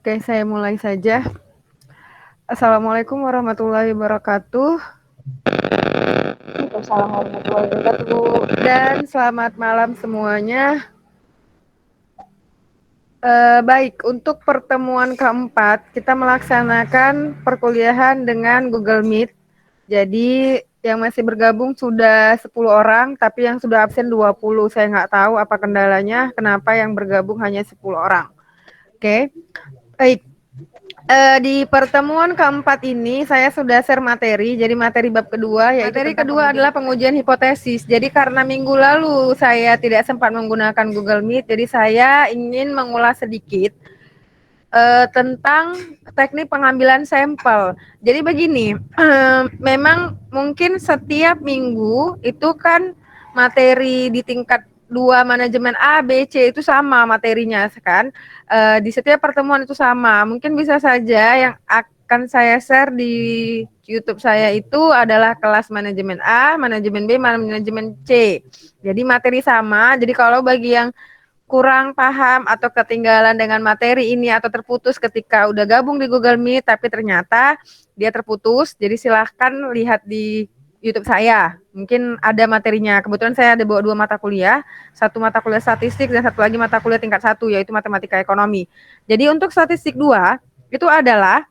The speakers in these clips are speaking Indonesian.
Oke, saya mulai saja. Assalamualaikum warahmatullahi wabarakatuh. Waalaikumsalam warahmatullahi wabarakatuh. Dan selamat malam semuanya. Baik, untuk pertemuan keempat, kita melaksanakan perkuliahan dengan Google Meet. Jadi yang masih bergabung sudah 10 orang, tapi yang sudah absen 20. Saya nggak tahu apa kendalanya, kenapa yang bergabung hanya 10 orang. Oke, baik. Di pertemuan keempat ini saya sudah share materi. Jadi materi bab kedua yaitu materi kedua adalah pengujian hipotesis. Jadi karena minggu lalu saya tidak sempat menggunakan Google Meet, jadi saya ingin mengulas sedikit tentang teknik pengambilan sampel. Jadi begini, memang mungkin setiap minggu itu kan materi di tingkat 2 manajemen A, B, C itu sama materinya kan. Di setiap pertemuan itu sama. Mungkin bisa saja yang akan saya share di YouTube saya itu adalah kelas manajemen A, manajemen B, manajemen C. Jadi materi sama. Jadi kalau bagi yang kurang paham atau ketinggalan dengan materi ini atau terputus ketika udah gabung di Google Meet tapi ternyata dia terputus, jadi silahkan lihat di YouTube saya. Mungkin ada materinya. Kebetulan saya ada bawa 2 mata kuliah, satu mata kuliah statistik dan satu lagi mata kuliah tingkat 1 yaitu matematika ekonomi. Jadi untuk statistik 2 itu adalah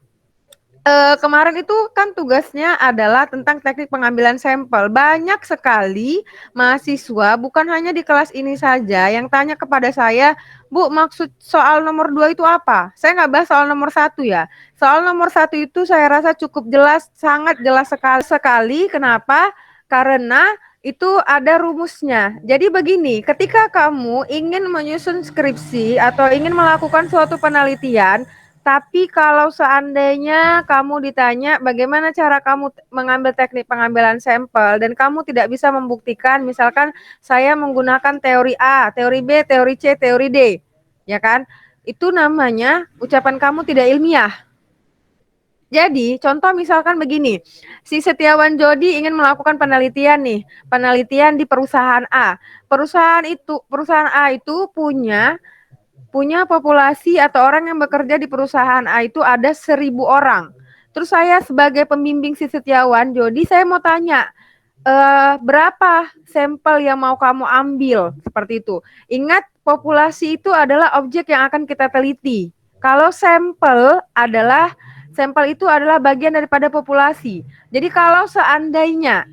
kemarin itu kan tugasnya adalah tentang teknik pengambilan sampel. Banyak sekali mahasiswa, bukan hanya di kelas ini saja, yang tanya kepada saya, Bu, maksud soal nomor 2 itu apa? Saya nggak bahas soal nomor 1 ya. Soal nomor 1 itu saya rasa cukup jelas, sangat jelas sekali. Kenapa? Karena itu ada rumusnya. Jadi begini, ketika kamu ingin menyusun skripsi atau ingin melakukan suatu penelitian, tapi kalau seandainya kamu ditanya bagaimana cara kamu mengambil teknik pengambilan sampel dan kamu tidak bisa membuktikan, misalkan saya menggunakan teori A, teori B, teori C, teori D, ya kan? Itu namanya ucapan kamu tidak ilmiah. Jadi, contoh misalkan begini, si Setiawan Jodi ingin melakukan penelitian nih, penelitian di perusahaan A. Perusahaan A itu punya populasi atau orang yang bekerja di perusahaan A itu ada 1.000 orang. Terus saya sebagai pembimbing si Setiawan Jodi, saya mau tanya, berapa sampel yang mau kamu ambil? Seperti itu. Ingat, populasi itu adalah objek yang akan kita teliti. Kalau sampel itu adalah bagian daripada populasi. Jadi kalau seandainya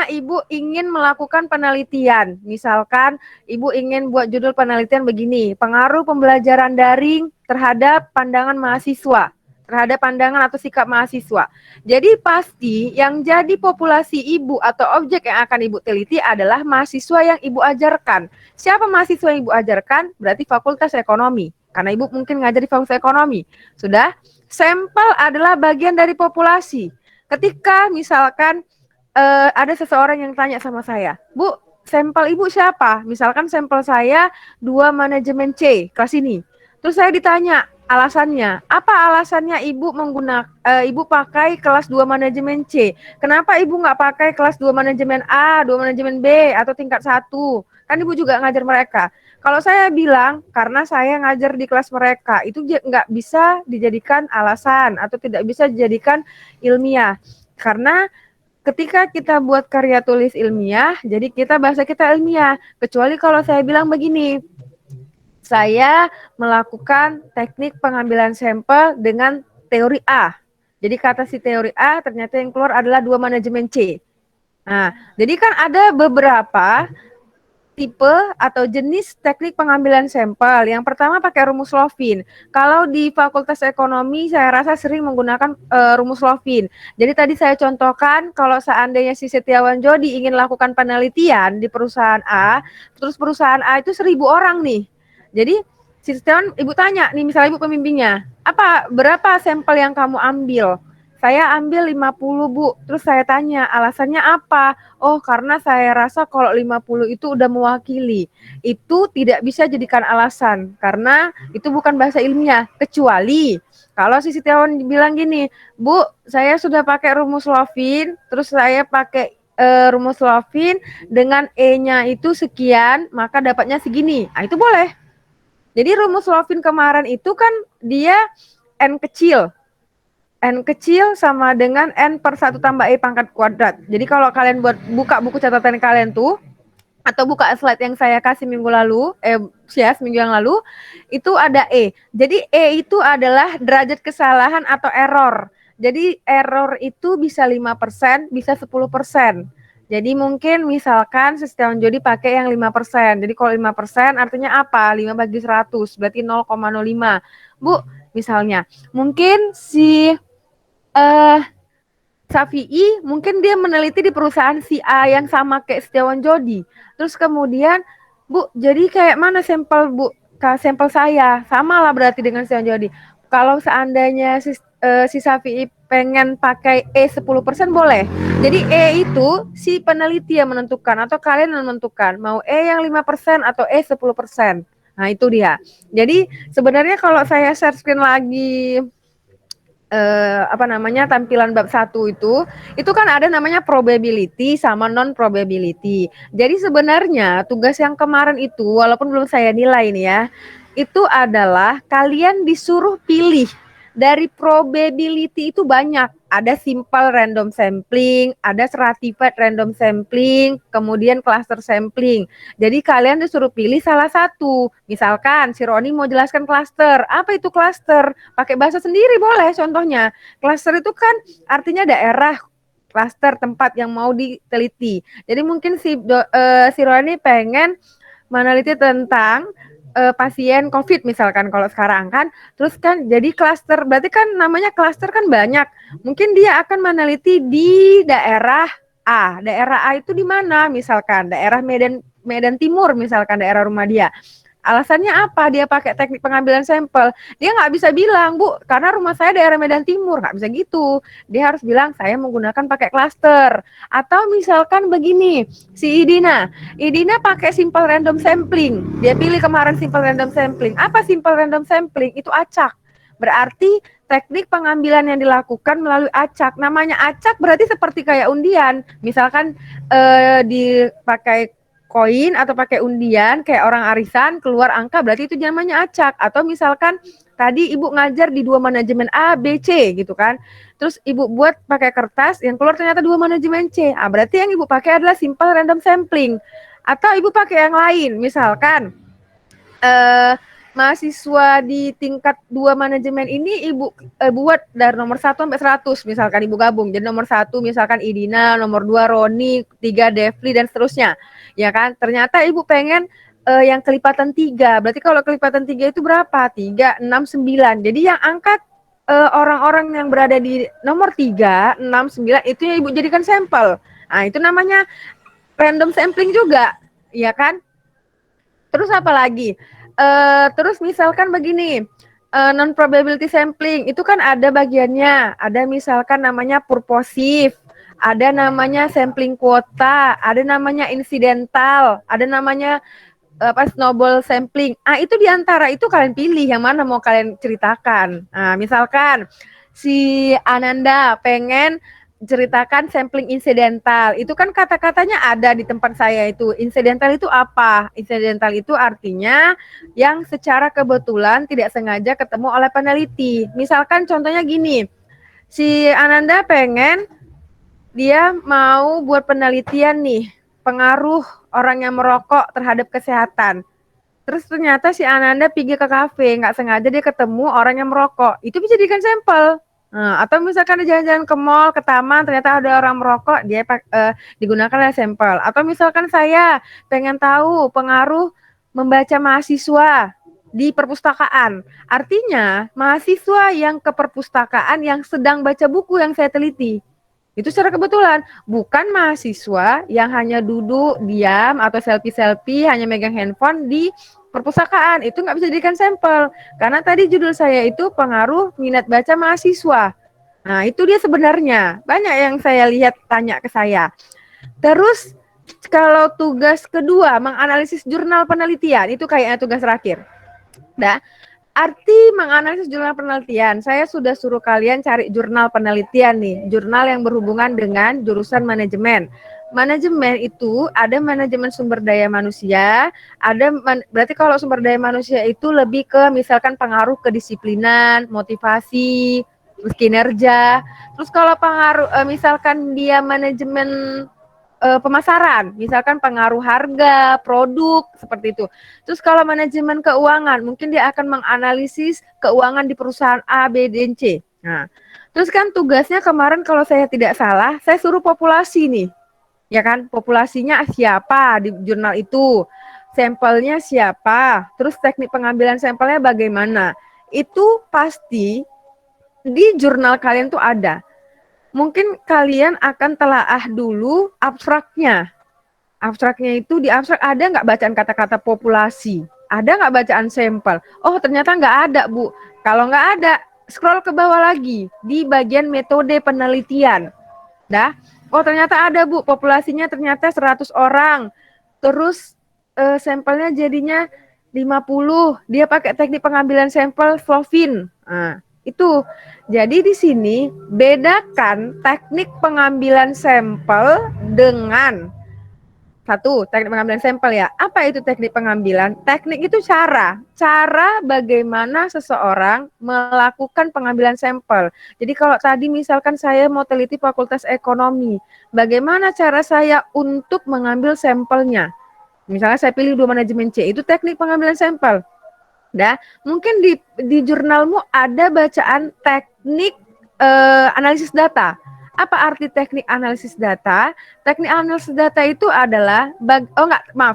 Ibu ingin melakukan penelitian, misalkan Ibu ingin buat judul penelitian begini, pengaruh pembelajaran daring terhadap pandangan mahasiswa, terhadap pandangan atau sikap mahasiswa. Jadi pasti yang jadi populasi Ibu atau objek yang akan Ibu teliti adalah mahasiswa yang Ibu ajarkan. Siapa mahasiswa yang Ibu ajarkan? Berarti Fakultas Ekonomi, karena Ibu mungkin ngajar di Fakultas Ekonomi. Sudah? Sampel adalah bagian dari populasi. Ketika misalkan ada seseorang yang tanya sama saya, Bu, sampel Ibu siapa? Misalkan sampel saya 2 manajemen C, kelas ini. Terus saya ditanya alasannya, apa alasannya Ibu pakai kelas 2 manajemen C? Kenapa Ibu nggak pakai kelas 2 manajemen A, 2 manajemen B, atau tingkat 1? Kan Ibu juga ngajar mereka. Kalau saya bilang, karena saya ngajar di kelas mereka, itu nggak bisa dijadikan alasan atau tidak bisa dijadikan ilmiah. Karena ketika kita buat karya tulis ilmiah, jadi bahasa kita ilmiah. Kecuali kalau saya bilang begini, saya melakukan teknik pengambilan sampel dengan teori A. Jadi kata si teori A, ternyata yang keluar adalah 2 manajemen C. Nah, jadi kan ada beberapa tipe atau jenis teknik pengambilan sampel. Yang pertama pakai rumus Lovin. Kalau di Fakultas Ekonomi saya rasa sering menggunakan rumus Lovin. Jadi tadi saya contohkan kalau seandainya si Setiawan Jodi ingin lakukan penelitian di perusahaan A, terus perusahaan A itu 1.000 orang nih. Jadi si Setiawan, Ibu tanya nih misalnya Ibu pembimbingnya, berapa sampel yang kamu ambil? Saya ambil 50, Bu. Terus saya tanya, alasannya apa? Oh, karena saya rasa kalau 50 itu udah mewakili. Itu tidak bisa jadikan alasan, karena itu bukan bahasa ilmiah. Kecuali, kalau si Setiawan bilang gini, Bu, saya sudah pakai rumus Lovin, terus saya pakai rumus Lovin, dengan E-nya itu sekian, maka dapatnya segini. Nah, itu boleh. Jadi rumus Lovin kemarin itu kan dia N kecil. N kecil sama dengan N per 1 tambah E pangkat kuadrat. Jadi kalau kalian buka buku catatan kalian tuh, atau buka slide yang saya kasih minggu lalu, seminggu yang lalu, itu ada E. Jadi E itu adalah derajat kesalahan atau error. Jadi error itu bisa 5%, bisa 10%. Jadi mungkin misalkan si Setiawan Jodi pakai yang 5%. Jadi kalau 5% artinya apa? 5 bagi 100, berarti 0,05. Bu, misalnya. Mungkin si Safi'i mungkin dia meneliti di perusahaan si A yang sama kayak Setiawan Jodi. Terus kemudian, Bu, jadi kayak mana sampel Bu? Sampel saya sama lah berarti dengan Setiawan Jodi. Kalau seandainya si Safi'i pengen pakai E 10% boleh. Jadi E itu si peneliti yang menentukan atau kalian yang menentukan mau E yang 5% atau E 10%. Nah, itu dia. Jadi sebenarnya kalau saya share screen lagi tampilan bab 1 itu kan ada namanya probability sama non probability. Jadi sebenarnya tugas yang kemarin itu walaupun belum saya nilai nih ya, itu adalah kalian disuruh pilih dari probability itu banyak. Ada simple random sampling, ada stratified random sampling, kemudian cluster sampling. Jadi kalian disuruh pilih salah satu. Misalkan si Roni mau jelaskan cluster. Apa itu cluster? Pakai bahasa sendiri boleh contohnya. Cluster itu kan artinya daerah, cluster tempat yang mau diteliti. Jadi mungkin si Roni pengen meneliti tentang pasien COVID misalkan kalau sekarang kan, terus kan jadi cluster, berarti kan namanya cluster kan banyak. Mungkin dia akan meneliti di daerah A. Daerah A itu di mana? Misalkan daerah Medan Timur, misalkan daerah rumah dia. Alasannya apa dia pakai teknik pengambilan sampel? Dia nggak bisa bilang, Bu, karena rumah saya daerah Medan Timur. Nggak bisa gitu. Dia harus bilang, saya menggunakan pakai klaster. Atau misalkan begini, si Idina pakai simple random sampling. Dia pilih kemarin simple random sampling. Apa simple random sampling? Itu acak. Berarti teknik pengambilan yang dilakukan melalui acak. Namanya acak berarti seperti kayak undian. Misalkan dipakai koin atau pakai undian kayak orang arisan keluar angka berarti itu namanya acak. Atau misalkan tadi ibu ngajar di 2 manajemen A, B, C gitu kan. Terus ibu buat pakai kertas yang keluar ternyata 2 manajemen C. Berarti yang ibu pakai adalah simple random sampling. Atau ibu pakai yang lain, misalkan mahasiswa di tingkat 2 manajemen ini ibu buat dari nomor 1 sampai 100 misalkan ibu gabung. Jadi nomor 1 misalkan Idina, nomor 2 Roni, 3 Devli dan seterusnya. Ya kan? Ternyata ibu pengen yang kelipatan 3. Berarti kalau kelipatan 3 itu berapa? 3, 6, 9. Jadi yang angkat orang-orang yang berada di nomor 3, 6, 9 itu yang ibu jadikan sampel. Nah, itu namanya random sampling juga. Ya kan? Terus apa lagi? Terus misalkan begini, non probability sampling itu kan ada bagiannya, ada misalkan namanya purposive, ada namanya sampling kuota, ada namanya incidental, ada namanya snowball sampling. Itu diantara itu kalian pilih yang mana mau kalian ceritakan. Nah, misalkan si Ananda pengen ceritakan sampling insidental. Itu kan kata-katanya ada di tempat saya itu. Insidental itu apa? Insidental itu artinya yang secara kebetulan tidak sengaja ketemu oleh peneliti. Misalkan contohnya gini, si Ananda pengen dia mau buat penelitian nih, pengaruh orang yang merokok terhadap kesehatan. Terus ternyata si Ananda pergi ke kafe, nggak sengaja dia ketemu orang yang merokok. Itu bisa dijadikan sampel. Nah, atau misalkan dia jalan-jalan ke mall, ke taman, ternyata ada orang merokok, dia digunakan as sampel. Atau misalkan saya pengen tahu pengaruh membaca mahasiswa di perpustakaan. Artinya, mahasiswa yang ke perpustakaan yang sedang baca buku yang saya teliti. Itu secara kebetulan, bukan mahasiswa yang hanya duduk, diam, atau selfie-selfie, hanya megang handphone di perpustakaan. Itu nggak bisa dijadikan sampel. Karena tadi judul saya itu pengaruh minat baca mahasiswa. Nah, itu dia sebenarnya. Banyak yang saya lihat tanya ke saya. Terus, kalau tugas kedua, menganalisis jurnal penelitian, itu kayaknya tugas terakhir. Nah, arti menganalisis jurnal penelitian, saya sudah suruh kalian cari jurnal penelitian nih, jurnal yang berhubungan dengan jurusan manajemen. manajemen itu ada manajemen sumber daya manusia, berarti kalau sumber daya manusia itu lebih ke misalkan pengaruh kedisiplinan, motivasi, terus kinerja. Terus kalau pengaruh misalkan dia manajemen pemasaran, misalkan pengaruh harga, produk, seperti itu. Terus kalau manajemen keuangan, mungkin dia akan menganalisis keuangan di perusahaan A, B, dan C. Nah, terus kan tugasnya kemarin kalau saya tidak salah, saya suruh populasi nih, ya kan? Populasinya siapa di jurnal itu, sampelnya siapa, terus teknik pengambilan sampelnya bagaimana. Itu pasti di jurnal kalian tuh ada. Mungkin kalian akan telaah dulu abstraknya. Abstraknya itu di abstrak ada nggak bacaan kata-kata populasi? Ada nggak bacaan sampel? Oh ternyata nggak ada Bu. Kalau nggak ada, scroll ke bawah lagi di bagian metode penelitian. Dah. Oh ternyata ada Bu, populasinya ternyata 100 orang. Terus sampelnya jadinya 50. Dia pakai teknik pengambilan sampel Flovin. Nah, itu. Jadi di sini bedakan teknik pengambilan sampel dengan satu, teknik pengambilan sampel ya. Apa itu teknik pengambilan? Teknik itu cara bagaimana seseorang melakukan pengambilan sampel. Jadi kalau tadi misalkan saya mau teliti Fakultas Ekonomi, bagaimana cara saya untuk mengambil sampelnya? Misalnya saya pilih dua manajemen C, itu teknik pengambilan sampel. Dah, mungkin di jurnalmu ada bacaan teknik analisis data. Apa arti teknik analisis data? Teknik analisis data itu adalah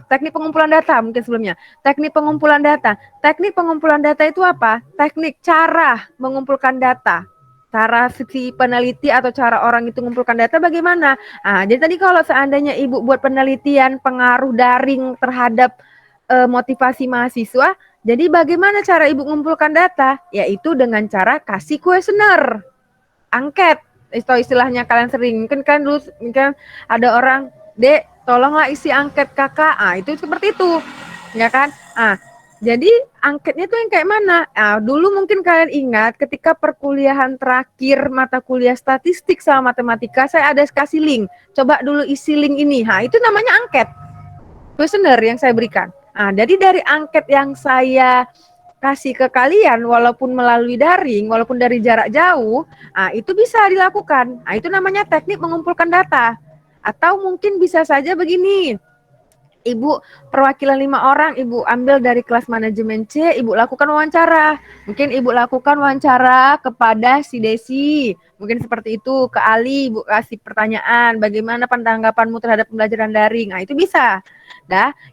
teknik pengumpulan data mungkin sebelumnya. Teknik pengumpulan data. Teknik pengumpulan data itu apa? Teknik cara mengumpulkan data. Cara si peneliti atau cara orang itu mengumpulkan data bagaimana? Nah, jadi tadi kalau seandainya Ibu buat penelitian pengaruh daring terhadap motivasi mahasiswa, jadi bagaimana cara Ibu mengumpulkan data? Yaitu dengan cara kasih kuesioner, angket. Itu istilahnya kalian sering, mungkin dulu mungkin ada orang, Dek, tolonglah isi angket kakak. Itu seperti itu, ya kan? Jadi angketnya tuh yang kayak mana? Dulu mungkin kalian ingat ketika perkuliahan terakhir mata kuliah statistik sama matematika, saya ada kasih link. Coba dulu isi link ini. Itu namanya angket. Kuesioner yang saya berikan. Jadi dari angket yang saya kasih ke kalian, walaupun melalui daring, walaupun dari jarak jauh, itu bisa dilakukan. Itu namanya teknik mengumpulkan data. Atau mungkin bisa saja begini, Ibu perwakilan 5 orang, Ibu ambil dari kelas manajemen C, Ibu lakukan wawancara. Mungkin Ibu lakukan wawancara kepada si Desi, mungkin seperti itu, ke Ali, Ibu kasih pertanyaan, bagaimana tanggapanmu terhadap pembelajaran daring. Itu bisa.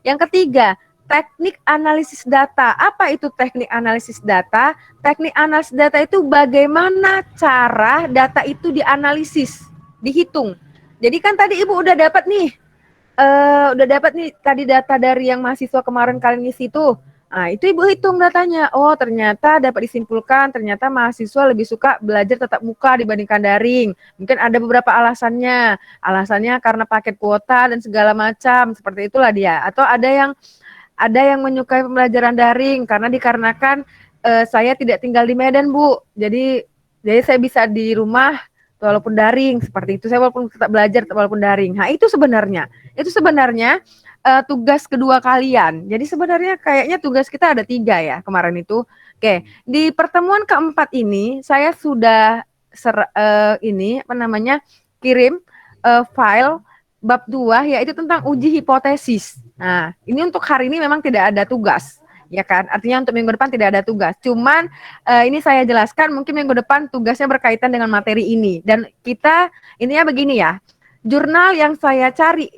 Yang ketiga, teknik analisis data. Apa itu teknik analisis data? Teknik analisis data itu bagaimana cara data itu dianalisis, dihitung. Jadi kan tadi Ibu udah dapat nih tadi data dari yang mahasiswa kemarin kalian ngisi itu. Itu Ibu hitung datanya. Oh, ternyata dapat disimpulkan ternyata mahasiswa lebih suka belajar tatap muka dibandingkan daring. Mungkin ada beberapa alasannya. Alasannya karena paket kuota dan segala macam, seperti itulah dia. Atau ada yang menyukai pembelajaran daring karena dikarenakan saya tidak tinggal di Medan, Bu. Jadi saya bisa di rumah walaupun daring, seperti itu. Saya walaupun tetap belajar walaupun daring. Itu sebenarnya tugas kedua kalian. Jadi sebenarnya kayaknya tugas kita ada 3 ya kemarin itu. Oke, di pertemuan keempat ini saya sudah kirim file bab 2 yaitu tentang uji hipotesis. Ini untuk hari ini memang tidak ada tugas, ya kan? Artinya untuk minggu depan tidak ada tugas. Cuman ini saya jelaskan mungkin minggu depan tugasnya berkaitan dengan materi ini. Dan kita intinya begini ya. Jurnal yang saya cari,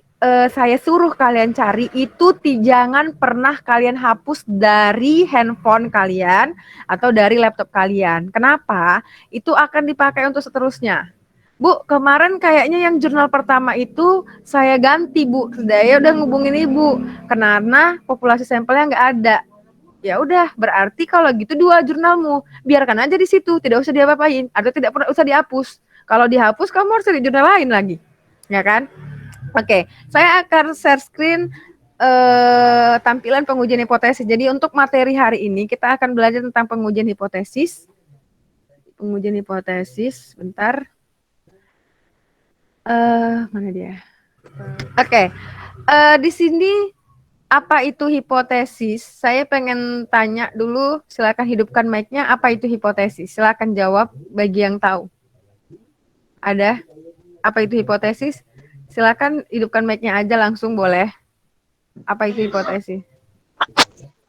saya suruh kalian cari itu jangan pernah kalian hapus dari handphone kalian atau dari laptop kalian. Kenapa? Itu akan dipakai untuk seterusnya. Bu, kemarin kayaknya yang jurnal pertama itu saya ganti, Bu. Saya udah ngubungin Ibu karena populasi sampelnya nggak ada. Ya udah, berarti kalau gitu 2 jurnalmu. Biarkan aja di situ, tidak usah diapa-apain atau tidak pernah usah dihapus. Kalau dihapus kamu harus cari jurnal lain lagi. Ya kan? Oke, saya akan share screen tampilan pengujian hipotesis. Jadi untuk materi hari ini kita akan belajar tentang pengujian hipotesis. Bentar. Mana dia? Oke, di sini apa itu hipotesis? Saya pengen tanya dulu, silakan hidupkan mic-nya. Apa itu hipotesis? Silakan jawab bagi yang tahu. Ada? Apa itu hipotesis? Silakan hidupkan mic-nya aja langsung boleh. Apa itu hipotesis?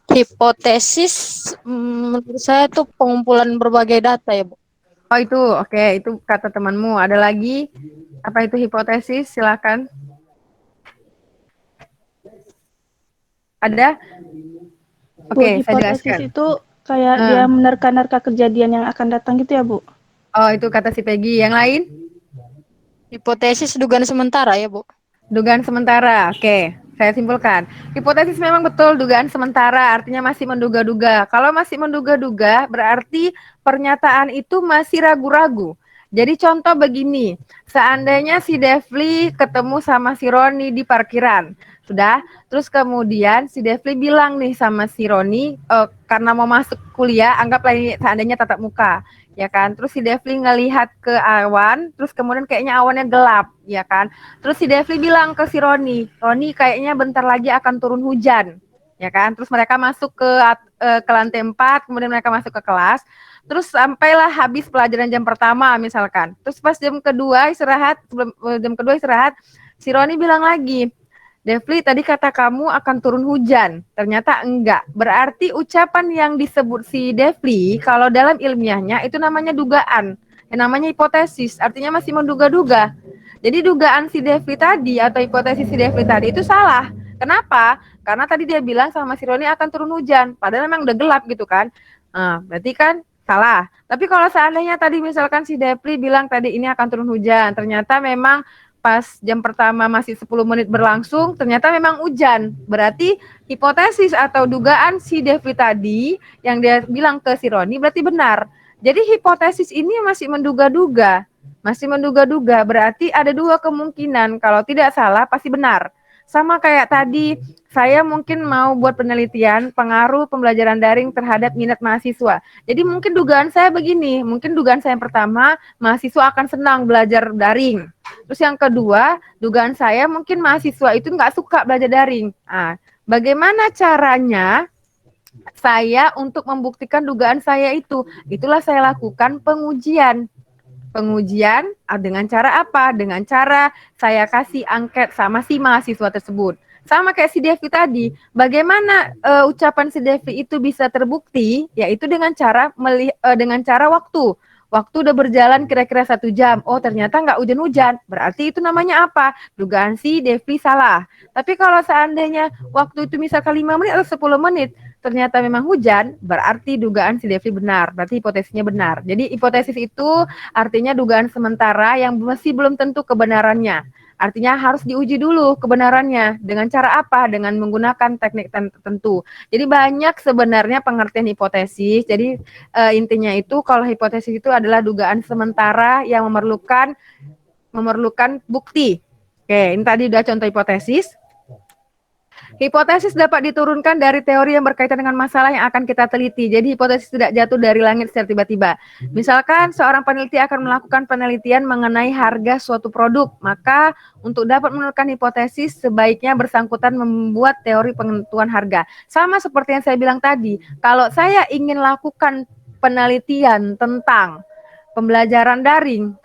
Hipotesis menurut saya itu pengumpulan berbagai data ya, Bu. Oh itu, oke, itu kata temanmu. Ada lagi? Apa itu hipotesis? Silakan. Ada? Bu, Oke, saya hipotesis jelaskan. itu kayak dia menerka-nerka kejadian yang akan datang gitu ya, Bu? Oh, itu kata si Peggy. Yang lain? Hipotesis dugaan sementara ya, Bu. Dugaan sementara. Oke, saya simpulkan. Hipotesis memang betul dugaan sementara, artinya masih menduga-duga. Kalau masih menduga-duga, berarti pernyataan itu masih ragu-ragu. Jadi contoh begini, seandainya si Devli ketemu sama si Roni di parkiran, sudah, terus kemudian si Devli bilang nih sama si Roni, karena mau masuk kuliah, anggaplah ini seandainya tatap muka, ya kan? Terus si Devli ngelihat ke awan, terus kemudian kayaknya awannya gelap, ya kan? Terus si Devli bilang ke si Roni, Roni kayaknya bentar lagi akan turun hujan, ya kan? Terus mereka masuk ke lantai 4, kemudian mereka masuk ke kelas. Terus sampailah habis pelajaran jam pertama misalkan. Terus pas jam kedua istirahat, sebelum jam kedua istirahat, si Roni bilang lagi, Devli tadi kata kamu akan turun hujan, ternyata enggak. Berarti ucapan yang disebut si Devli kalau dalam ilmiahnya itu namanya dugaan, yang namanya hipotesis, artinya masih menduga-duga. Jadi dugaan si Devli tadi atau hipotesis si Devli tadi itu salah. Kenapa? Karena tadi dia bilang sama si Roni akan turun hujan, padahal memang udah gelap gitu kan. Nah, berarti kan salah. Tapi kalau seandainya tadi misalkan si Devli bilang tadi ini akan turun hujan, ternyata memang pas jam pertama masih 10 menit berlangsung, ternyata memang hujan. Berarti hipotesis atau dugaan si Devli tadi yang dia bilang ke si Roni berarti benar. Jadi hipotesis ini masih menduga-duga. Masih menduga-duga, berarti ada dua kemungkinan. Kalau tidak salah, pasti benar. Sama kayak tadi, saya mungkin mau buat penelitian pengaruh pembelajaran daring terhadap minat mahasiswa. Jadi mungkin dugaan saya begini, mungkin dugaan saya yang pertama, mahasiswa akan senang belajar daring. Terus yang kedua, dugaan saya mungkin mahasiswa itu nggak suka belajar daring. Nah, bagaimana caranya saya untuk membuktikan dugaan saya itu? Itulah saya lakukan pengujian. Pengujian dengan cara apa? Dengan cara saya kasih angket sama si mahasiswa tersebut. Sama kayak si Devi tadi, bagaimana ucapan si Devi itu bisa terbukti? Yaitu dengan cara waktu. Waktu udah berjalan kira-kira 1 jam. Oh ternyata nggak hujan-hujan. Berarti itu namanya apa? Dugaan si Devi salah. Tapi kalau seandainya waktu itu misalkan 5 menit atau 10 menit, ternyata memang hujan, berarti dugaan si Devi benar. Berarti hipotesisnya benar. Jadi hipotesis itu artinya dugaan sementara yang masih belum tentu kebenarannya. Artinya harus diuji dulu kebenarannya. Dengan cara apa? Dengan menggunakan teknik tertentu. Jadi banyak sebenarnya pengertian hipotesis. Jadi intinya itu kalau hipotesis itu adalah dugaan sementara yang memerlukan bukti. Oke, ini tadi udah contoh hipotesis. Hipotesis dapat diturunkan dari teori yang berkaitan dengan masalah yang akan kita teliti. Jadi hipotesis tidak jatuh dari langit secara tiba-tiba. Misalkan seorang peneliti akan melakukan penelitian mengenai harga suatu produk, maka untuk dapat menentukan hipotesis sebaiknya bersangkutan membuat teori penentuan harga. Sama seperti yang saya bilang tadi, kalau saya ingin lakukan penelitian tentang pembelajaran daring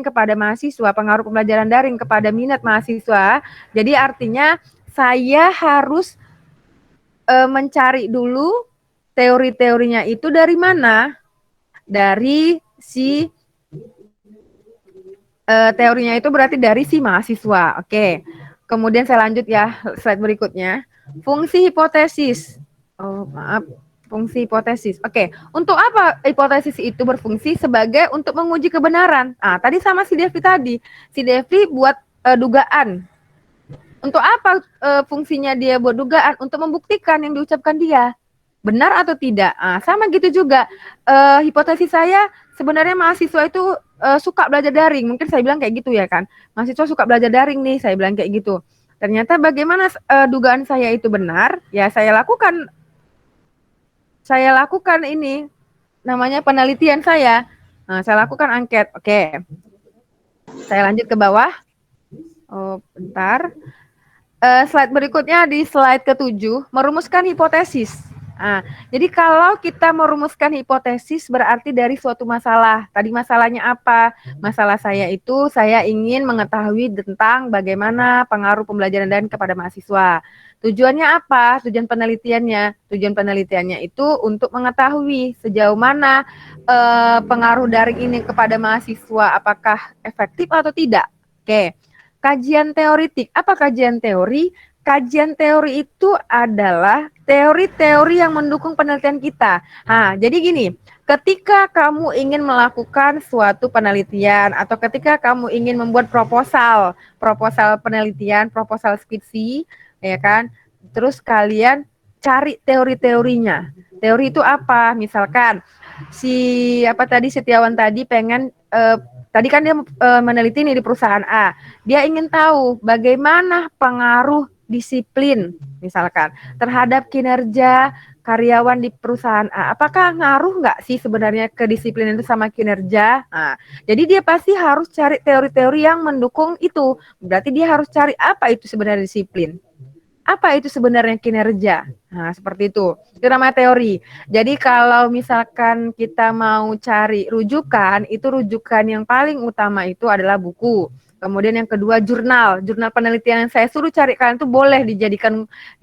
kepada mahasiswa, pengaruh pembelajaran daring kepada minat mahasiswa. Jadi artinya saya harus mencari dulu teori-teorinya itu dari mana? Dari si teorinya itu berarti dari si mahasiswa. Oke. Kemudian saya lanjut ya, slide berikutnya. Fungsi hipotesis. Oh, maaf. Fungsi hipotesis. Oke. Untuk apa hipotesis itu berfungsi? Sebagai untuk menguji kebenaran. Ah, tadi sama si Devi tadi. Si Devi buat dugaan. Untuk apa fungsinya dia buat dugaan? Untuk membuktikan yang diucapkan dia. Benar atau tidak? Sama gitu juga. Hipotesis saya sebenarnya mahasiswa itu suka belajar daring. Mungkin saya bilang kayak gitu ya kan. Mahasiswa suka belajar daring nih, saya bilang kayak gitu. Ternyata bagaimana dugaan saya itu benar? Ya saya lakukan ini namanya penelitian saya. Saya lakukan angket. Oke. Saya lanjut ke bawah. Oh, bentar. Slide berikutnya di slide ke-7, merumuskan hipotesis. Nah, jadi kalau kita merumuskan hipotesis berarti dari suatu masalah. Tadi masalahnya apa? Masalah saya itu saya ingin mengetahui tentang bagaimana pengaruh pembelajaran daring kepada mahasiswa. Tujuannya apa? Tujuan penelitiannya. Tujuan penelitiannya itu untuk mengetahui sejauh mana pengaruh daring ini kepada mahasiswa, apakah efektif atau tidak. Oke. Kajian teoritik. Apa kajian teori? Kajian teori itu adalah teori-teori yang mendukung penelitian kita. Nah, jadi gini, ketika kamu ingin melakukan suatu penelitian atau ketika kamu ingin membuat proposal penelitian, proposal skripsi, ya kan? Terus kalian cari teori-teorinya. Teori itu apa? Misalkan si Setiawan tadi pengen tadi kan dia meneliti nih di perusahaan A. Dia ingin tahu bagaimana pengaruh disiplin misalkan terhadap kinerja karyawan di perusahaan A. Apakah ngaruh nggak sih sebenarnya kedisiplinan itu sama kinerja? Nah, jadi dia pasti harus cari teori-teori yang mendukung itu. Berarti dia harus cari apa itu sebenarnya disiplin. Apa itu sebenarnya kinerja? Nah, seperti itu. Itu namanya teori. Jadi kalau misalkan kita mau cari rujukan, itu rujukan yang paling utama itu adalah buku. Kemudian yang kedua jurnal. Jurnal penelitian yang saya suruh cari kalian itu boleh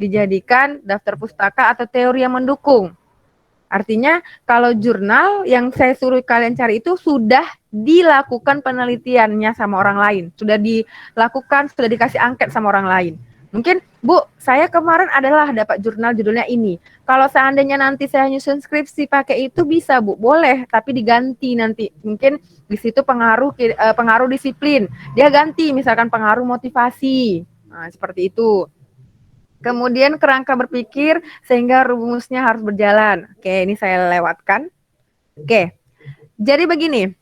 dijadikan daftar pustaka atau teori yang mendukung. Artinya kalau jurnal yang saya suruh kalian cari itu sudah dilakukan penelitiannya sama orang lain. Sudah dilakukan, sudah dikasih angket sama orang lain. Mungkin, Bu, saya kemarin adalah dapat jurnal judulnya ini. Kalau seandainya nanti saya nyusun skripsi pakai itu bisa, Bu. Boleh, tapi diganti nanti. Mungkin di situ pengaruh disiplin. Dia ganti misalkan pengaruh motivasi. Nah, seperti itu. Kemudian kerangka berpikir sehingga rumusnya harus berjalan. Oke, ini saya lewatkan. Oke. Jadi begini.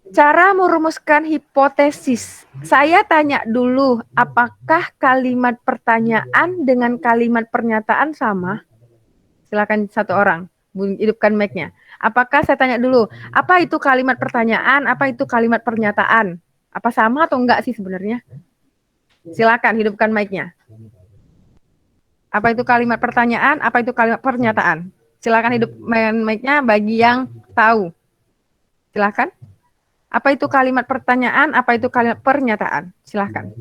Cara merumuskan hipotesis. Saya tanya dulu, apakah kalimat pertanyaan dengan kalimat pernyataan sama? Silakan satu orang, hidupkan mic-nya. Apakah saya tanya dulu, apa itu kalimat pertanyaan, apa itu kalimat pernyataan? Apa sama atau enggak sih sebenarnya? Silakan hidupkan mic-nya. Apa itu kalimat pertanyaan, apa itu kalimat pernyataan? Silakan hidup mic-nya bagi yang tahu. Silakan. Apa itu kalimat pertanyaan? Apa itu kalimat pernyataan? Silahkan.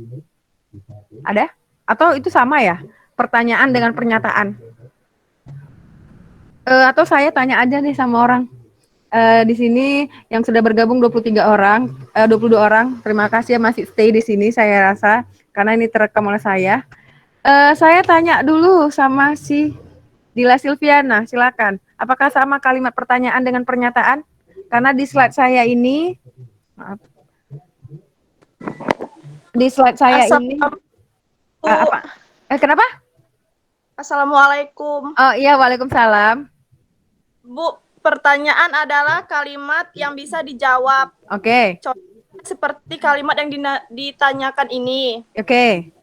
Ada? Atau itu sama ya? Pertanyaan dengan pernyataan. Atau saya tanya aja nih sama orang. Di sini yang sudah bergabung 23 orang, 22 orang. Terima kasih ya masih stay di sini saya rasa. Karena ini terekam oleh saya. Saya tanya dulu sama si Dila Silviana. Silakan. Apakah sama kalimat pertanyaan dengan pernyataan? Karena di slide saya ini maaf. Di slide saya ini apa? Kenapa? Assalamualaikum. Oh iya, waalaikumsalam. Bu, pertanyaan adalah kalimat yang bisa dijawab. Oke. Seperti kalimat yang ditanyakan ini. Oke.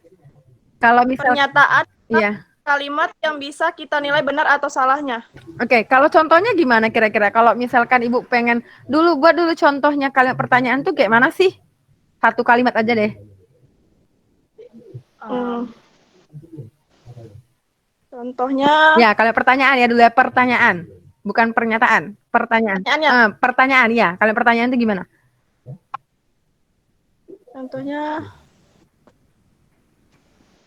Kalau misalnya pernyataan, iya. Kalimat yang bisa kita nilai benar atau salahnya. Oke, kalau contohnya gimana kira-kira? Kalau misalkan Ibu pengen buat dulu contohnya kalimat pertanyaan tuh kayak mana sih? Satu kalimat aja deh. Contohnya. Ya, kalimat pertanyaan ya dulu ya, pertanyaan. Bukan pernyataan, pertanyaan. Pertanyaan ya, kalimat pertanyaan itu gimana? Contohnya.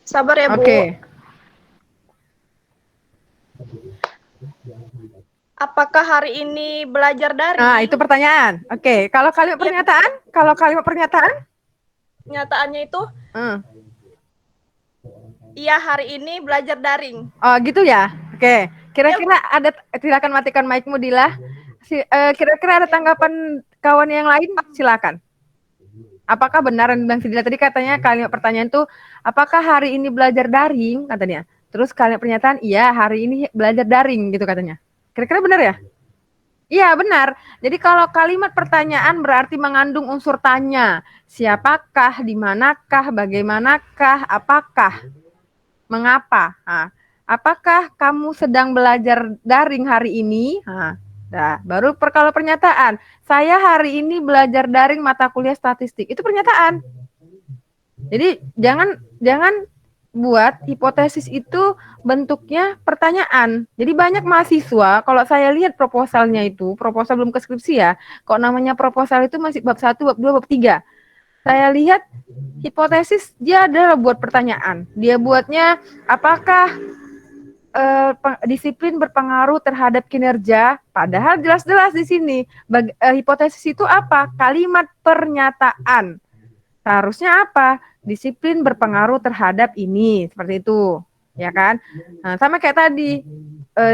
Sabar ya, Bu. Oke. Apakah hari ini belajar daring? Nah, itu pertanyaan. Oke, kalau kalimat pernyataan? Kalau kalimat pernyataan? Pernyataannya itu? Iya, hari ini belajar daring. Oh, gitu ya? Oke. Kira-kira ada, silakan matikan mic-mu, Dila. Kira-kira ada tanggapan kawan yang lain? Silakan. Apakah benar yang bilang si Dila tadi katanya kalimat pertanyaan itu, apakah hari ini belajar daring? Katanya. Terus kalimat pernyataan, iya hari ini belajar daring gitu katanya. Kira-kira benar ya? Iya benar. Jadi kalau kalimat pertanyaan berarti mengandung unsur tanya. Siapakah, di manakah, bagaimanakah, apakah, mengapa. Nah, apakah kamu sedang belajar daring hari ini? Nah, baru kalau pernyataan. Saya hari ini belajar daring mata kuliah statistik. Itu pernyataan. Jadi jangan buat hipotesis itu bentuknya pertanyaan. Jadi banyak mahasiswa, kalau saya lihat proposalnya itu, proposal belum ke skripsi ya, kok namanya proposal itu masih bab 1, bab 2, bab 3. Saya lihat hipotesis dia adalah buat pertanyaan. Dia buatnya apakah disiplin berpengaruh terhadap kinerja, padahal jelas-jelas di sini hipotesis itu apa? Kalimat pernyataan. Seharusnya apa? Disiplin berpengaruh terhadap ini, seperti itu, ya kan? Nah, sama kayak tadi,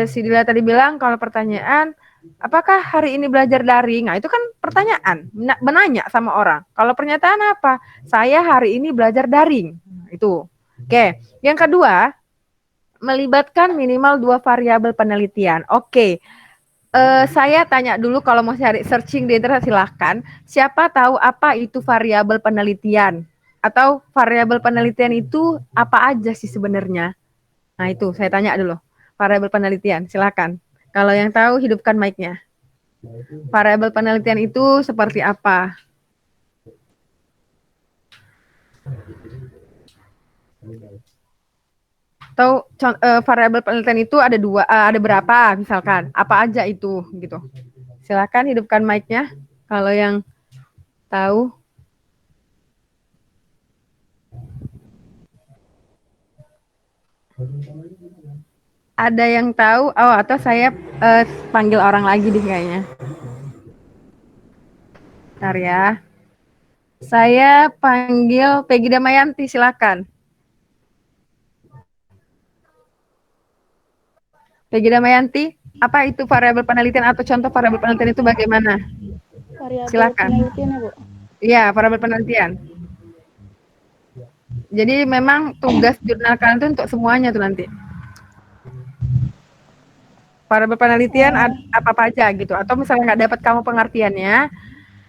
si Dila tadi bilang kalau pertanyaan, apakah hari ini belajar daring? Nah, itu kan pertanyaan, menanya sama orang. Kalau pernyataan apa? Saya hari ini belajar daring. Nah, itu. Oke, yang kedua, melibatkan minimal 2 variabel penelitian. Oke, saya tanya dulu kalau mau cari searching di internet silahkan. Siapa tahu apa itu variabel penelitian? Atau variabel penelitian itu apa aja sih sebenarnya? Nah itu saya tanya dulu. Variabel penelitian silahkan. Kalau yang tahu hidupkan mic-nya. Variabel penelitian itu seperti apa? Atau variabel penelitian itu ada dua, ada berapa misalkan? Apa aja itu gitu? Silahkan hidupkan mic-nya. Kalau yang tahu. Ada yang tahu? Oh, atau saya panggil orang lagi deh kayaknya. Bentar ya. Saya panggil Peggy Damayanti, silakan. Peggy Damayanti, apa itu variabel penelitian atau contoh variabel penelitian itu bagaimana? Variabel Silakan. penelitian ya, Bu? Iya, variabel penelitian. Jadi memang tugas jurnal kalian itu untuk semuanya tuh nanti. Variabel penelitian apa aja gitu. Atau misalnya nggak dapat kamu pengertiannya,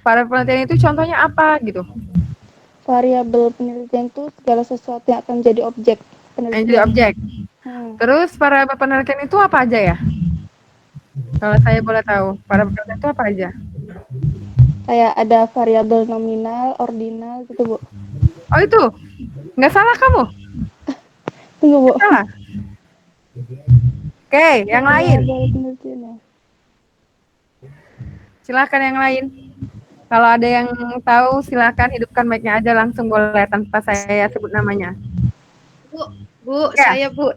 variabel penelitian itu contohnya apa gitu. Variabel penelitian itu segala sesuatu yang akan menjadi objek Yang jadi penelitian. objek. Terus variabel penelitian itu apa aja ya? Kalau saya boleh tahu, variabel penelitian itu apa aja? Kayak ada variabel nominal, ordinal gitu, Bu. Oh itu, nggak salah kamu? Tunggu, Bu. Nggak salah. Oke, yang lain. Variabel penelitian ya. Silakan yang lain. Kalau ada yang tahu, silakan hidupkan mic-nya aja langsung boleh tanpa saya sebut namanya. Bu, Ya. saya Bu